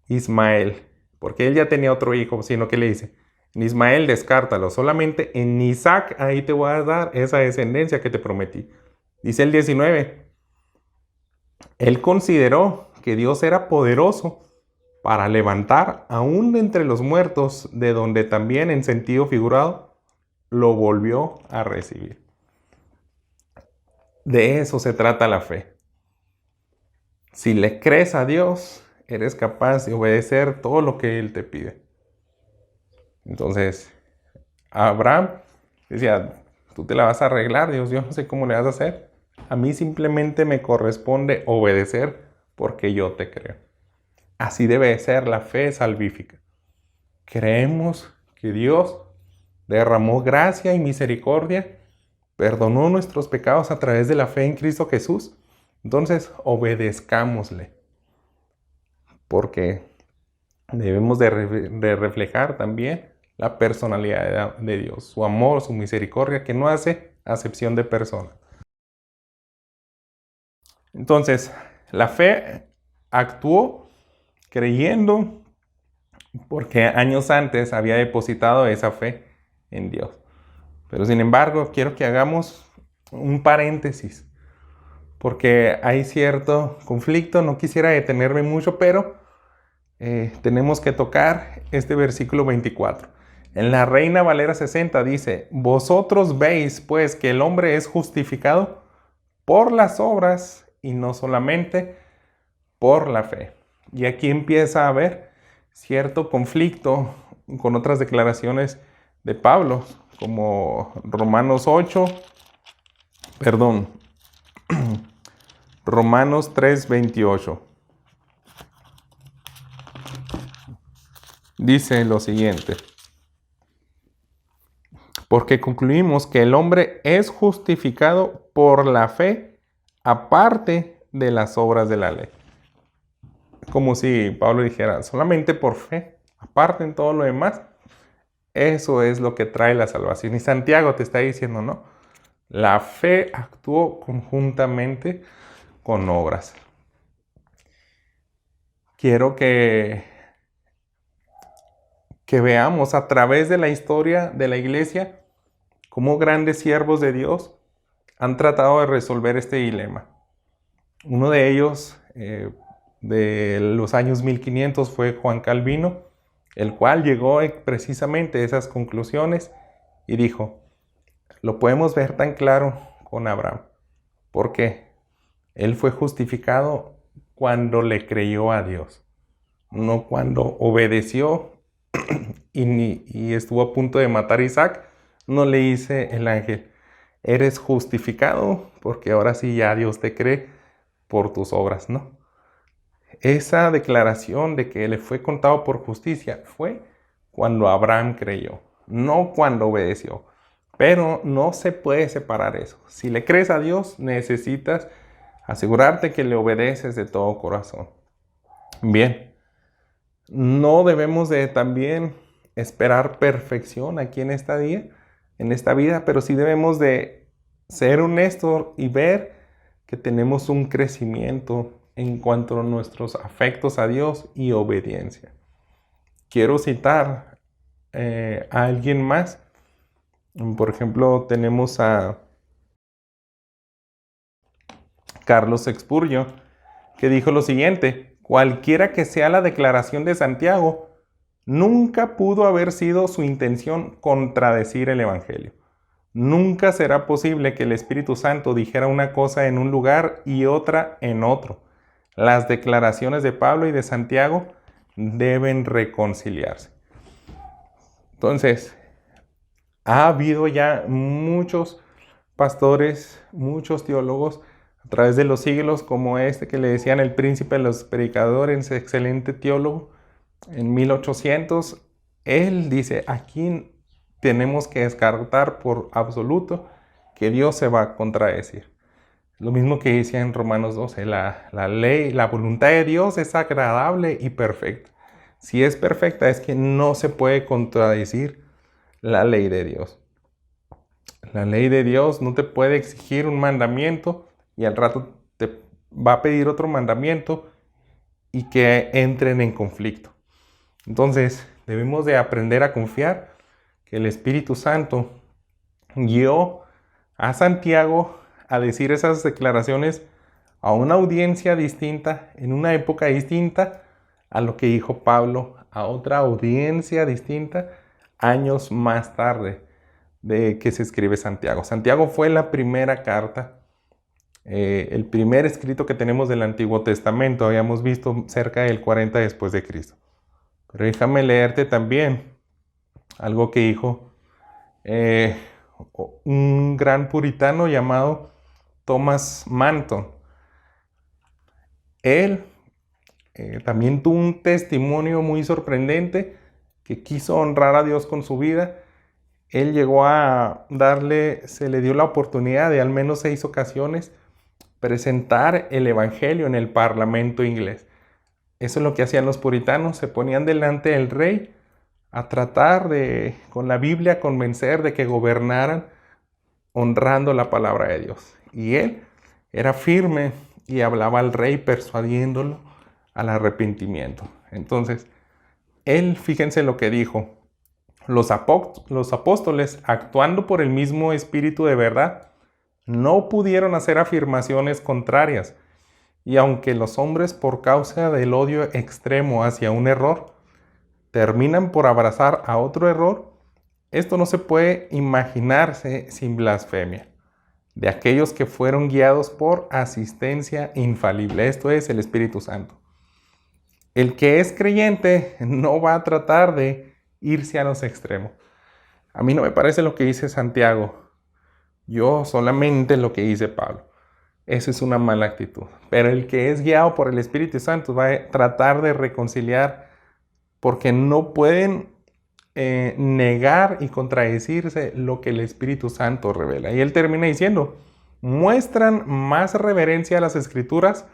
Ismael, porque él ya tenía otro hijo, sino que le dice, en Ismael descártalo, solamente en Isaac ahí te voy a dar esa descendencia que te prometí. Dice el 19, él consideró que Dios era poderoso para levantar aún de entre los muertos, de donde también en sentido figurado lo volvió a recibir. De eso se trata la fe. Si le crees a Dios, eres capaz de obedecer todo lo que Él te pide. Entonces, Abraham decía, tú te la vas a arreglar, Dios, yo no sé cómo le vas a hacer. A mí simplemente me corresponde obedecer porque yo te creo. Así debe ser la fe salvífica. Creemos que Dios derramó gracia y misericordia, perdonó nuestros pecados a través de la fe en Cristo Jesús. Entonces, obedezcámosle, porque debemos de reflejar también la personalidad de Dios, su amor, su misericordia, que no hace acepción de persona. Entonces, la fe actuó creyendo porque años antes había depositado esa fe en Dios. Pero sin embargo, quiero que hagamos un paréntesis, porque hay cierto conflicto, no quisiera detenerme mucho, pero tenemos que tocar este versículo 24. En la Reina Valera 60 dice, vosotros veis pues que el hombre es justificado por las obras y no solamente por la fe. Y aquí empieza a haber cierto conflicto con otras declaraciones de Pablo, como Romanos 3:28. Dice lo siguiente: porque concluimos que el hombre es justificado por la fe aparte de las obras de la ley. Como si Pablo dijera, solamente por fe, aparte en todo lo demás, eso es lo que trae la salvación. Y Santiago te está diciendo, no, la fe actuó conjuntamente con obras. Quiero que veamos a través de la historia de la iglesia cómo grandes siervos de Dios han tratado de resolver este dilema. Uno de ellos, de los años 1500, fue Juan Calvino, el cual llegó precisamente a esas conclusiones y dijo, lo podemos ver tan claro con Abraham. ¿Por qué? Él fue justificado cuando le creyó a Dios, no cuando obedeció y estuvo a punto de matar a Isaac. No le dice el ángel, eres justificado porque ahora sí ya Dios te cree por tus obras, ¿no? Esa declaración de que le fue contado por justicia fue cuando Abraham creyó, no cuando obedeció. Pero no se puede separar eso. Si le crees a Dios, necesitas asegurarte que le obedeces de todo corazón. Bien, no debemos de también esperar perfección aquí en esta vida, pero sí debemos de ser honestos y ver que tenemos un crecimiento en cuanto a nuestros afectos a Dios y obediencia. Quiero citar a alguien más. Por ejemplo, tenemos a Carlos Expurgo, que dijo lo siguiente: cualquiera que sea la declaración de Santiago, nunca pudo haber sido su intención contradecir el Evangelio. Nunca será posible que el Espíritu Santo dijera una cosa en un lugar y otra en otro. Las declaraciones de Pablo y de Santiago deben reconciliarse. Entonces, ha habido ya muchos pastores, muchos teólogos a través de los siglos, como este que le decían el príncipe de los predicadores, excelente teólogo, en 1800. Él dice, aquí tenemos que descartar por absoluto que Dios se va a contradecir. Lo mismo que decía en Romanos 12, la ley, la voluntad de Dios es agradable y perfecta. Si es perfecta, es que no se puede contradecir la ley de Dios. La ley de Dios no te puede exigir un mandamiento y al rato te va a pedir otro mandamiento y que entren en conflicto. Entonces, debemos de aprender a confiar que el Espíritu Santo guió a Santiago a decir esas declaraciones a una audiencia distinta, en una época distinta a lo que dijo Pablo a otra audiencia distinta años más tarde de que se escribe Santiago. Santiago fue la primera carta, el primer escrito que tenemos del Antiguo Testamento. Habíamos visto cerca del 40 después de Cristo. Pero déjame leerte también algo que dijo un gran puritano llamado Thomas Manton. Él también tuvo un testimonio muy sorprendente, que quiso honrar a Dios con su vida. Él llegó a se le dio la oportunidad de al menos 6 ocasiones presentar el evangelio en el parlamento inglés. Eso es lo que hacían los puritanos, se ponían delante del rey a tratar de, con la Biblia, convencer de que gobernaran honrando la palabra de Dios. Y él era firme y hablaba al rey persuadiéndolo al arrepentimiento. Entonces, él, fíjense lo que dijo: los apóstoles, actuando por el mismo espíritu de verdad, no pudieron hacer afirmaciones contrarias, y aunque los hombres, por causa del odio extremo hacia un error, terminan por abrazar a otro error, esto no se puede imaginarse sin blasfemia de aquellos que fueron guiados por asistencia infalible, esto es el Espíritu Santo. El que es creyente no va a tratar de irse a los extremos. A mí no me parece lo que dice Santiago, yo solamente lo que dice Pablo. Esa es una mala actitud. Pero el que es guiado por el Espíritu Santo va a tratar de reconciliar, porque no pueden negar y contradecirse lo que el Espíritu Santo revela. Y él termina diciendo, muestran más reverencia a las Escrituras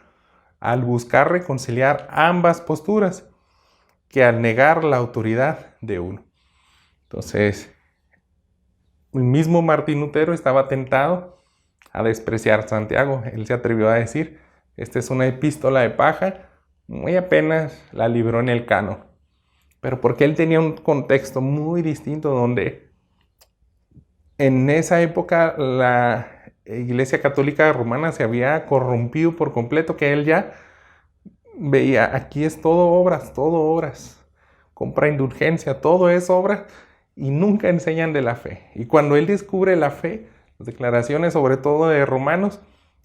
al buscar reconciliar ambas posturas que al negar la autoridad de uno. Entonces, el mismo Martín Lutero estaba tentado a despreciar a Santiago. Él se atrevió a decir, esta es una epístola de paja, muy apenas la libró en el canon. Pero porque él tenía un contexto muy distinto donde en esa época la Iglesia Católica Romana se había corrompido por completo, que él ya veía, aquí es todo obras, compra indulgencia, todo es obra y nunca enseñan de la fe. Y cuando él descubre la fe, las declaraciones sobre todo de Romanos,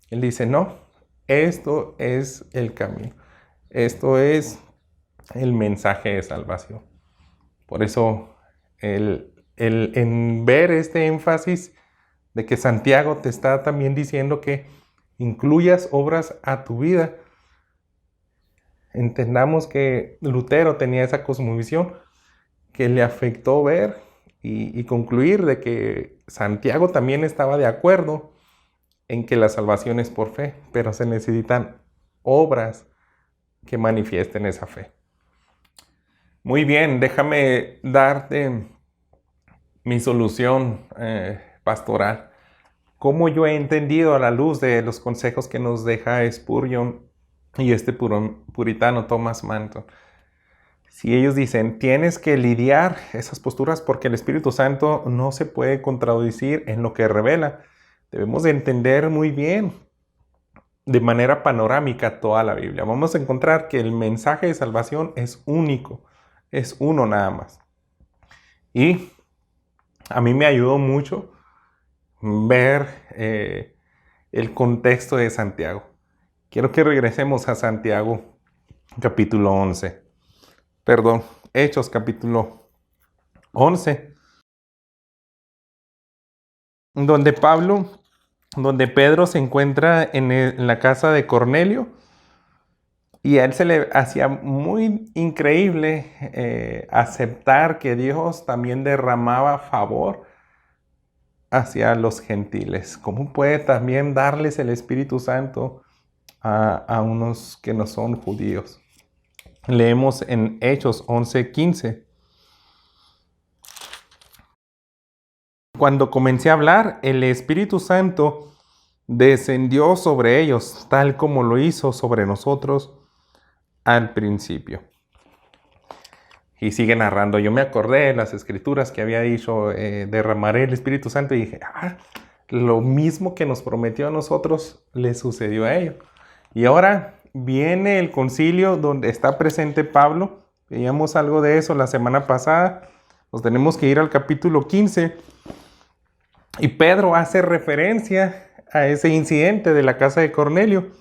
él dice, no, esto es el camino, esto es el mensaje de salvación. Por eso, en ver este énfasis de que Santiago te está también diciendo que incluyas obras a tu vida, entendamos que Lutero tenía esa cosmovisión que le afectó ver y concluir de que Santiago también estaba de acuerdo en que la salvación es por fe, pero se necesitan obras que manifiesten esa fe. Muy bien, déjame darte mi solución pastoral. ¿Cómo yo he entendido a la luz de los consejos que nos deja Spurgeon y este puritano Thomas Manton? Si ellos dicen, tienes que lidiar esas posturas porque el Espíritu Santo no se puede contradecir en lo que revela. Debemos de entender muy bien, de manera panorámica, toda la Biblia. Vamos a encontrar que el mensaje de salvación es único, es uno nada más. Y a mí me ayudó mucho ver el contexto de Santiago. Quiero que regresemos a Santiago capítulo 11. Perdón, Hechos capítulo 11. Donde Pedro se encuentra en la casa de Cornelio. Y a él se le hacía muy increíble aceptar que Dios también derramaba favor hacia los gentiles. ¿Cómo puede también darles el Espíritu Santo a unos que no son judíos? Leemos en Hechos 11:15. Cuando comencé a hablar, el Espíritu Santo descendió sobre ellos, tal como lo hizo sobre nosotros al principio. Y sigue narrando. Yo me acordé de las escrituras que había dicho, derramaré el Espíritu Santo, y dije, lo mismo que nos prometió a nosotros le sucedió a ellos. Y ahora viene el concilio donde está presente Pablo. Veíamos algo de eso la semana pasada. Nos tenemos que ir al capítulo 15. Y Pedro hace referencia a ese incidente de la casa de Cornelio.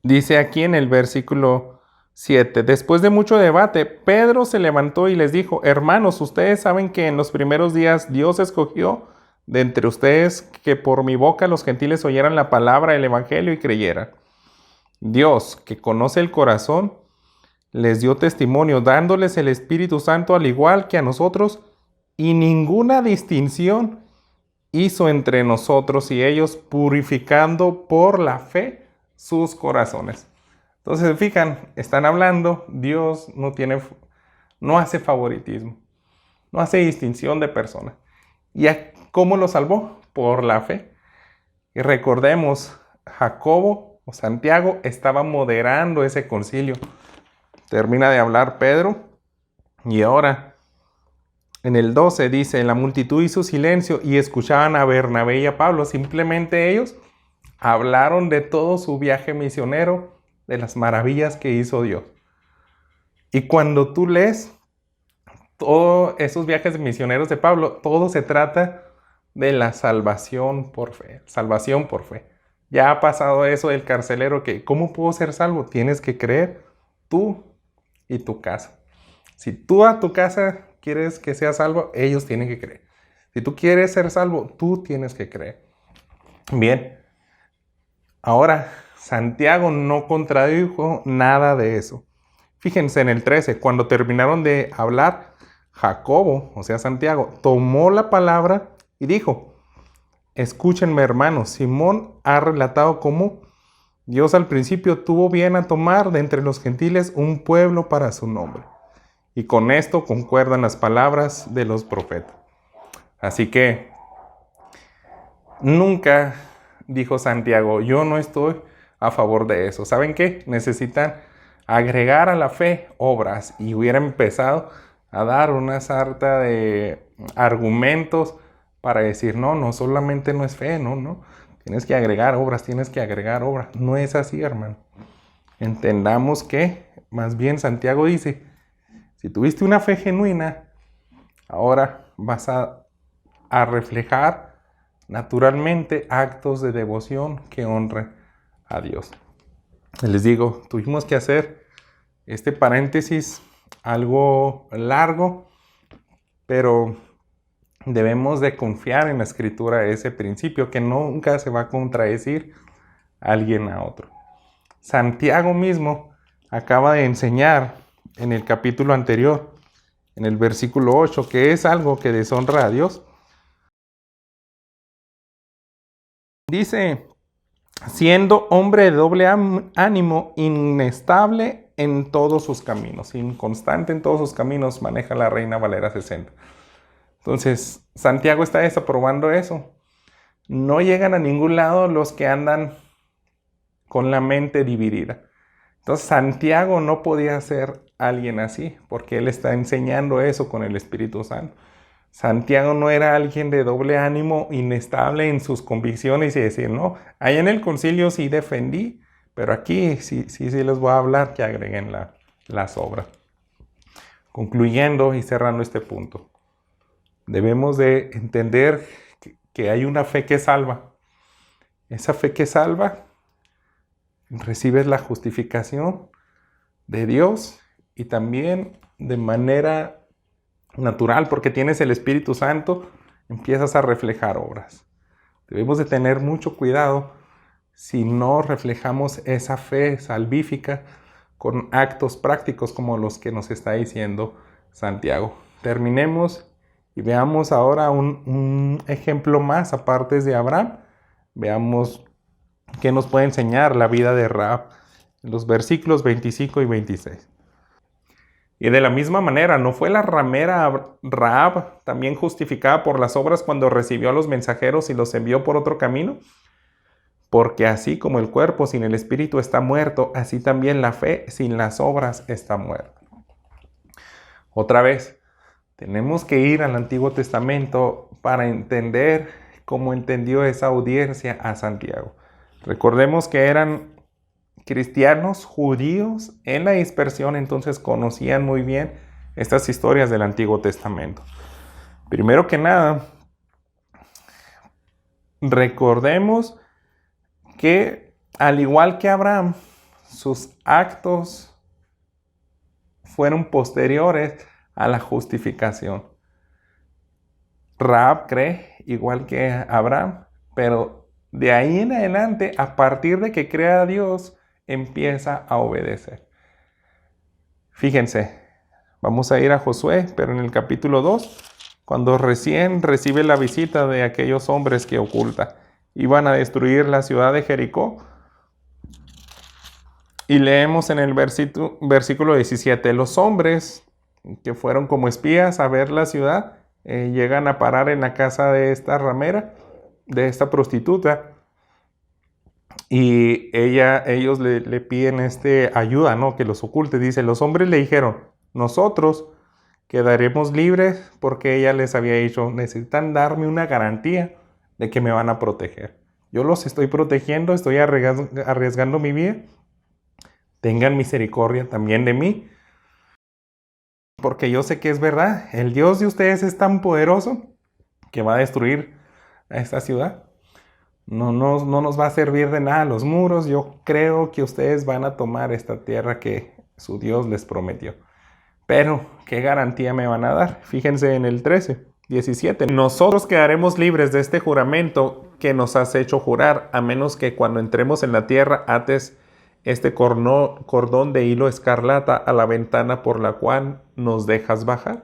Dice aquí en el versículo 7. Después de mucho debate, Pedro se levantó y les dijo, hermanos, ustedes saben que en los primeros días Dios escogió de entre ustedes que por mi boca los gentiles oyeran la palabra del evangelio y creyeran. Dios, que conoce el corazón, les dio testimonio, dándoles el Espíritu Santo al igual que a nosotros, y ninguna distinción hizo entre nosotros y ellos, purificando por la fe sus corazones. Entonces, fijan, están hablando, Dios no hace favoritismo, no hace distinción de personas. ¿Y cómo lo salvó? Por la fe. Y recordemos, Jacobo o Santiago estaba moderando ese concilio. Termina de hablar Pedro y ahora en el 12 dice, la multitud hizo silencio y escuchaban a Bernabé y a Pablo. Simplemente ellos hablaron de todo su viaje misionero, de las maravillas que hizo Dios. Y cuando tú lees todos esos viajes misioneros de Pablo, todo se trata de la salvación por fe. Salvación por fe. Ya ha pasado eso del carcelero que, ¿cómo puedo ser salvo? Tienes que creer tú y tu casa. Si tú a tu casa quieres que sea salvo, ellos tienen que creer. Si tú quieres ser salvo, tú tienes que creer. Bien. Ahora, Santiago no contradijo nada de eso. Fíjense en el 13, cuando terminaron de hablar, Jacobo, o sea Santiago, tomó la palabra y dijo, Escúchenme, hermanos, Simón ha relatado cómo Dios al principio tuvo bien a tomar de entre los gentiles un pueblo para su nombre. Y con esto concuerdan las palabras de los profetas. Así que nunca dijo Santiago, yo no estoy a favor de eso. ¿Saben qué? Necesitan agregar a la fe obras, y hubiera empezado a dar una sarta de argumentos para decir, no solamente no es fe, no. Tienes que agregar obras, No es así, hermano. Entendamos que, más bien Santiago dice, si tuviste una fe genuina, ahora vas a reflejar naturalmente actos de devoción que honren a Dios. Les digo, tuvimos que hacer este paréntesis algo largo, pero debemos de confiar en la Escritura, ese principio que nunca se va a contradecir alguien a otro. Santiago mismo acaba de enseñar en el capítulo anterior, en el versículo 8, que es algo que deshonra a Dios. Dice, siendo hombre de doble ánimo, inestable en todos sus caminos, inconstante en todos sus caminos, maneja la Reina Valera 60. Entonces, Santiago está desaprobando eso. No llegan a ningún lado los que andan con la mente dividida. Entonces, Santiago no podía ser alguien así, porque él está enseñando eso con el Espíritu Santo. Santiago no era alguien de doble ánimo, inestable en sus convicciones y decir, no, allá en el concilio sí defendí, pero aquí sí les voy a hablar que agreguen las obras. Concluyendo y cerrando este punto, debemos de entender que hay una fe que salva. Esa fe que salva, recibes la justificación de Dios y también de manera natural, porque tienes el Espíritu Santo, empiezas a reflejar obras. Debemos de tener mucho cuidado si no reflejamos esa fe salvífica con actos prácticos como los que nos está diciendo Santiago. Terminemos y veamos ahora un ejemplo más aparte de Abraham. Veamos qué nos puede enseñar la vida de Rahab en los versículos 25 y 26. Y de la misma manera, ¿no fue la ramera Rahab también justificada por las obras cuando recibió a los mensajeros y los envió por otro camino? Porque así como el cuerpo sin el espíritu está muerto, así también la fe sin las obras está muerta. Otra vez, tenemos que ir al Antiguo Testamento para entender cómo entendió esa audiencia a Santiago. Recordemos que eran cristianos judíos en la dispersión, entonces conocían muy bien estas historias del Antiguo Testamento. Primero que nada, recordemos que al igual que Abraham, sus actos fueron posteriores a la justificación. Rahab cree igual que Abraham, pero de ahí en adelante, a partir de que cree a Dios, empieza a obedecer. Fíjense, vamos a ir a Josué, pero en el capítulo 2, cuando recién recibe la visita de aquellos hombres que oculta, iban a destruir la ciudad de Jericó. Y leemos en el versículo 17, los hombres que fueron como espías a ver la ciudad, llegan a parar en la casa de esta ramera, de esta prostituta, y ellos le piden ayuda, ¿no? Que los oculte. Dice, los hombres le dijeron, nosotros quedaremos libres porque ella les había dicho, necesitan darme una garantía de que me van a proteger. Yo los estoy protegiendo, estoy arriesgando mi vida. Tengan misericordia también de mí, porque yo sé que es verdad. El Dios de ustedes es tan poderoso que va a destruir a esta ciudad. No nos va a servir de nada los muros. Yo creo que ustedes van a tomar esta tierra que su Dios les prometió. Pero, ¿qué garantía me van a dar? Fíjense en el 17. Nosotros quedaremos libres de este juramento que nos has hecho jurar, a menos que cuando entremos en la tierra ates este cordón de hilo escarlata a la ventana por la cual nos dejas bajar.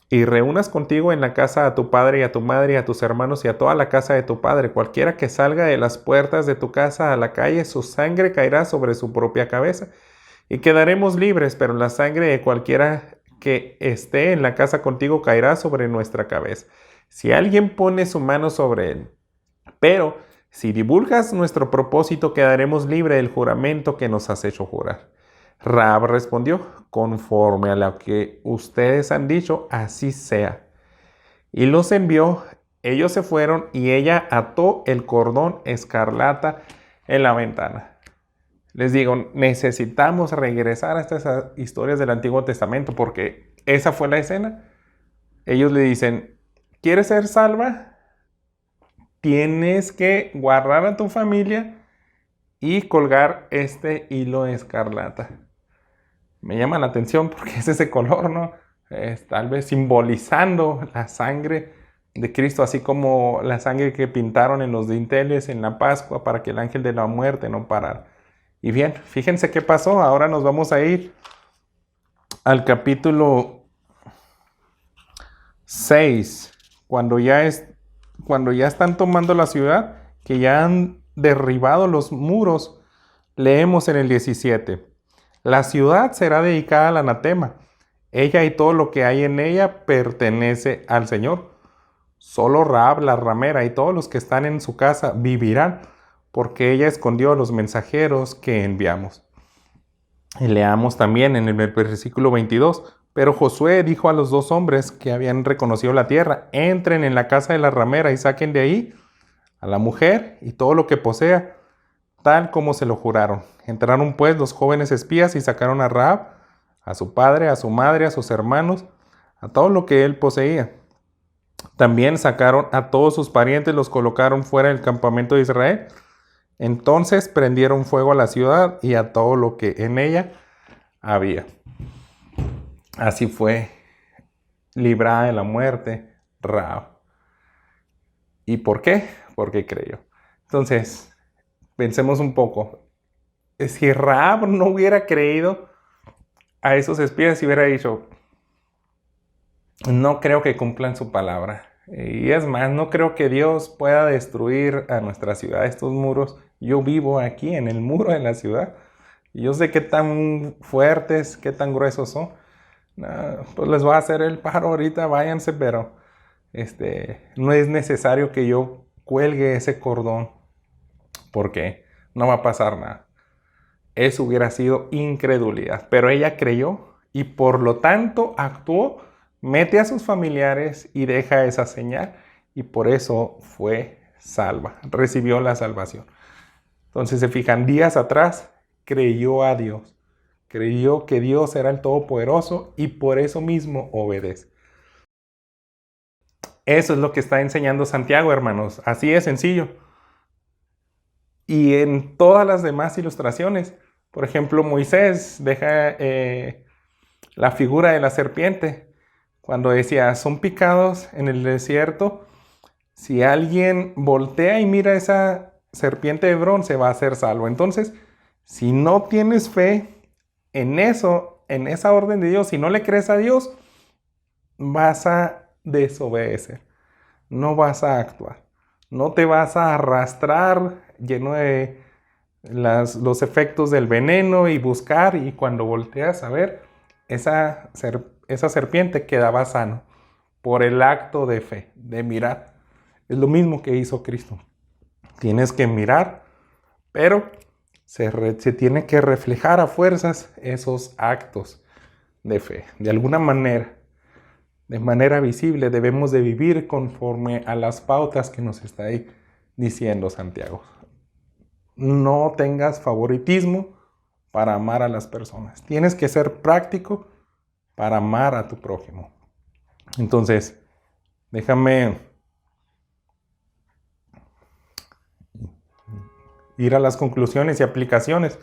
y reúnas contigo en la casa a tu padre y a tu madre y a tus hermanos y a toda la casa de tu padre. Cualquiera que salga de las puertas de tu casa a la calle, su sangre caerá sobre su propia cabeza. Y quedaremos libres, pero la sangre de cualquiera que esté en la casa contigo caerá sobre nuestra cabeza. Si alguien pone su mano sobre él, pero si divulgas nuestro propósito, quedaremos libres del juramento que nos has hecho jurar. Rahab respondió, conforme a lo que ustedes han dicho, así sea. Y los envió, ellos se fueron y ella ató el cordón escarlata en la ventana. Les digo, necesitamos regresar a estas historias del Antiguo Testamento porque esa fue la escena. Ellos le dicen, ¿quieres ser salva? Tienes que guardar a tu familia y colgar este hilo escarlata. Me llama la atención porque es ese color, ¿no? Tal vez simbolizando la sangre de Cristo, así como la sangre que pintaron en los dinteles en la Pascua para que el ángel de la muerte no parara. Y bien, fíjense qué pasó. Ahora nos vamos a ir al capítulo 6, cuando ya están tomando la ciudad, que ya han derribado los muros. Leemos en el 17. La ciudad será dedicada al anatema. Ella y todo lo que hay en ella pertenece al Señor. Solo Rahab la ramera y todos los que están en su casa vivirán, porque ella escondió a los mensajeros que enviamos. Y leamos también en el versículo 22. Pero Josué dijo a los 2 hombres que habían reconocido la tierra, entren en la casa de la ramera y saquen de ahí a la mujer y todo lo que posea, tal como se lo juraron. Entraron pues los jóvenes espías y sacaron a Rahab, a su padre, a su madre, a sus hermanos, a todo lo que él poseía. También sacaron a todos sus parientes, los colocaron fuera del campamento de Israel. Entonces prendieron fuego a la ciudad y a todo lo que en ella había. Así fue librada de la muerte Rahab. ¿Y por qué? Porque creyó. Entonces, pensemos un poco. Si Rahab no hubiera creído a esos espías y hubiera dicho, no creo que cumplan su palabra. Y es más, no creo que Dios pueda destruir a nuestra ciudad, estos muros. Yo vivo aquí en el muro de la ciudad. Y yo sé qué tan fuertes, qué tan gruesos son. Pues les voy a hacer el paro ahorita, váyanse, pero no es necesario que yo cuelgue ese cordón porque no va a pasar nada. Eso hubiera sido incredulidad, pero ella creyó y por lo tanto actuó, mete a sus familiares y deja esa señal y por eso fue salva, recibió la salvación. Entonces se fijan, días atrás creyó a Dios. Creyó que Dios era el Todopoderoso y por eso mismo obedece. Eso es lo que está enseñando Santiago, hermanos. Así es sencillo. Y en todas las demás ilustraciones, por ejemplo, Moisés deja la figura de la serpiente. Cuando decía, son picados en el desierto, si alguien voltea y mira esa serpiente de bronce, va a ser salvo. Entonces, si no tienes fe en eso, en esa orden de Dios, si no le crees a Dios, vas a desobedecer, no vas a actuar, no te vas a arrastrar lleno de los efectos del veneno y buscar, y cuando volteas a ver, esa serpiente quedaba sano por el acto de fe, de mirar. Es lo mismo que hizo Cristo. Tienes que mirar, pero se tiene que reflejar a fuerzas esos actos de fe. De alguna manera, de manera visible, debemos de vivir conforme a las pautas que nos está ahí diciendo Santiago. No tengas favoritismo para amar a las personas. Tienes que ser práctico para amar a tu prójimo. Entonces, déjame ir a las conclusiones y aplicaciones.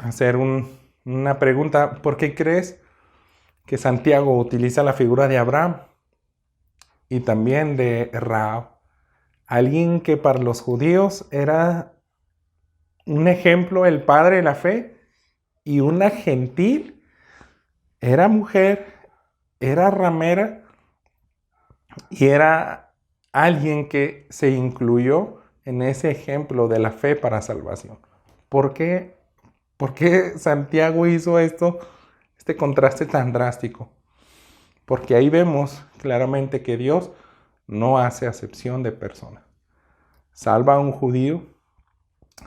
Hacer una pregunta. ¿Por qué crees que Santiago utiliza la figura de Abraham y también de Rahab? Alguien que para los judíos era un ejemplo, el padre de la fe, y una gentil, era mujer era ramera y era alguien que se incluyó en ese ejemplo de la fe para salvación. ¿Por qué? ¿Por qué Santiago hizo esto, este contraste tan drástico? Porque ahí vemos claramente que Dios no hace acepción de personas. Salva a un judío,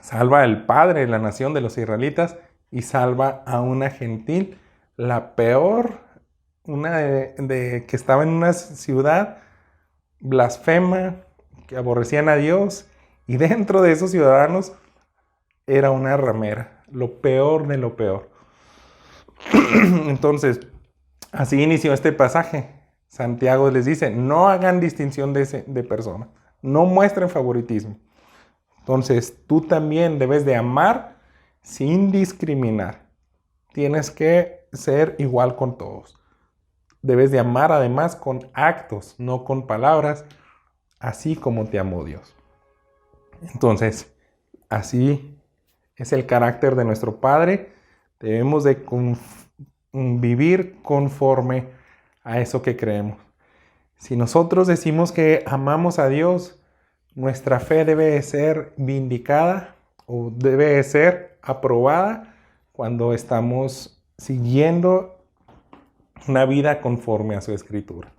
salva al padre de la nación de los israelitas y salva a una gentil, la peor, una que estaba en una ciudad blasfema, que aborrecían a Dios, y dentro de esos ciudadanos era una ramera, lo peor de lo peor. Entonces, así inició este pasaje. Santiago les dice, no hagan distinción de personas, no muestren favoritismo. Entonces, tú también debes de amar sin discriminar. Tienes que ser igual con todos. Debes de amar además con actos, no con palabras, así como te amó Dios. Entonces, así es el carácter de nuestro Padre. Debemos de vivir conforme a eso que creemos. Si nosotros decimos que amamos a Dios, nuestra fe debe ser vindicada o debe ser aprobada cuando estamos siguiendo una vida conforme a su escritura.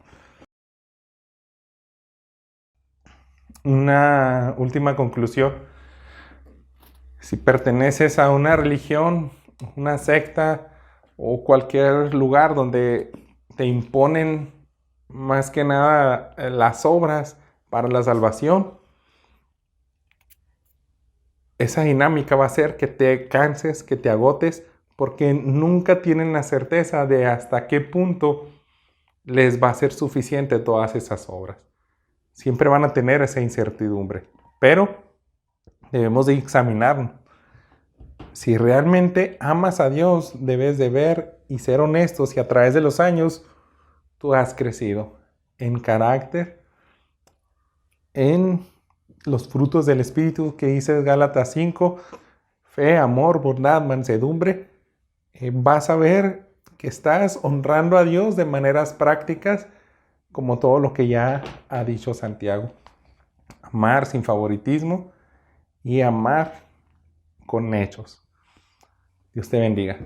Una última conclusión. Si perteneces a una religión, una secta o cualquier lugar donde te imponen más que nada las obras para la salvación, esa dinámica va a hacer que te canses, que te agotes, porque nunca tienen la certeza de hasta qué punto les va a ser suficiente todas esas obras. Siempre van a tener esa incertidumbre, pero debemos de examinarnos. Si realmente amas a Dios, debes de ver y ser honestos si a través de los años tú has crecido en carácter, en los frutos del Espíritu que dice Gálatas 5, fe, amor, bondad, mansedumbre. Vas a ver que estás honrando a Dios de maneras prácticas, como todo lo que ya ha dicho Santiago. Amar sin favoritismo y amar con hechos. Dios te bendiga.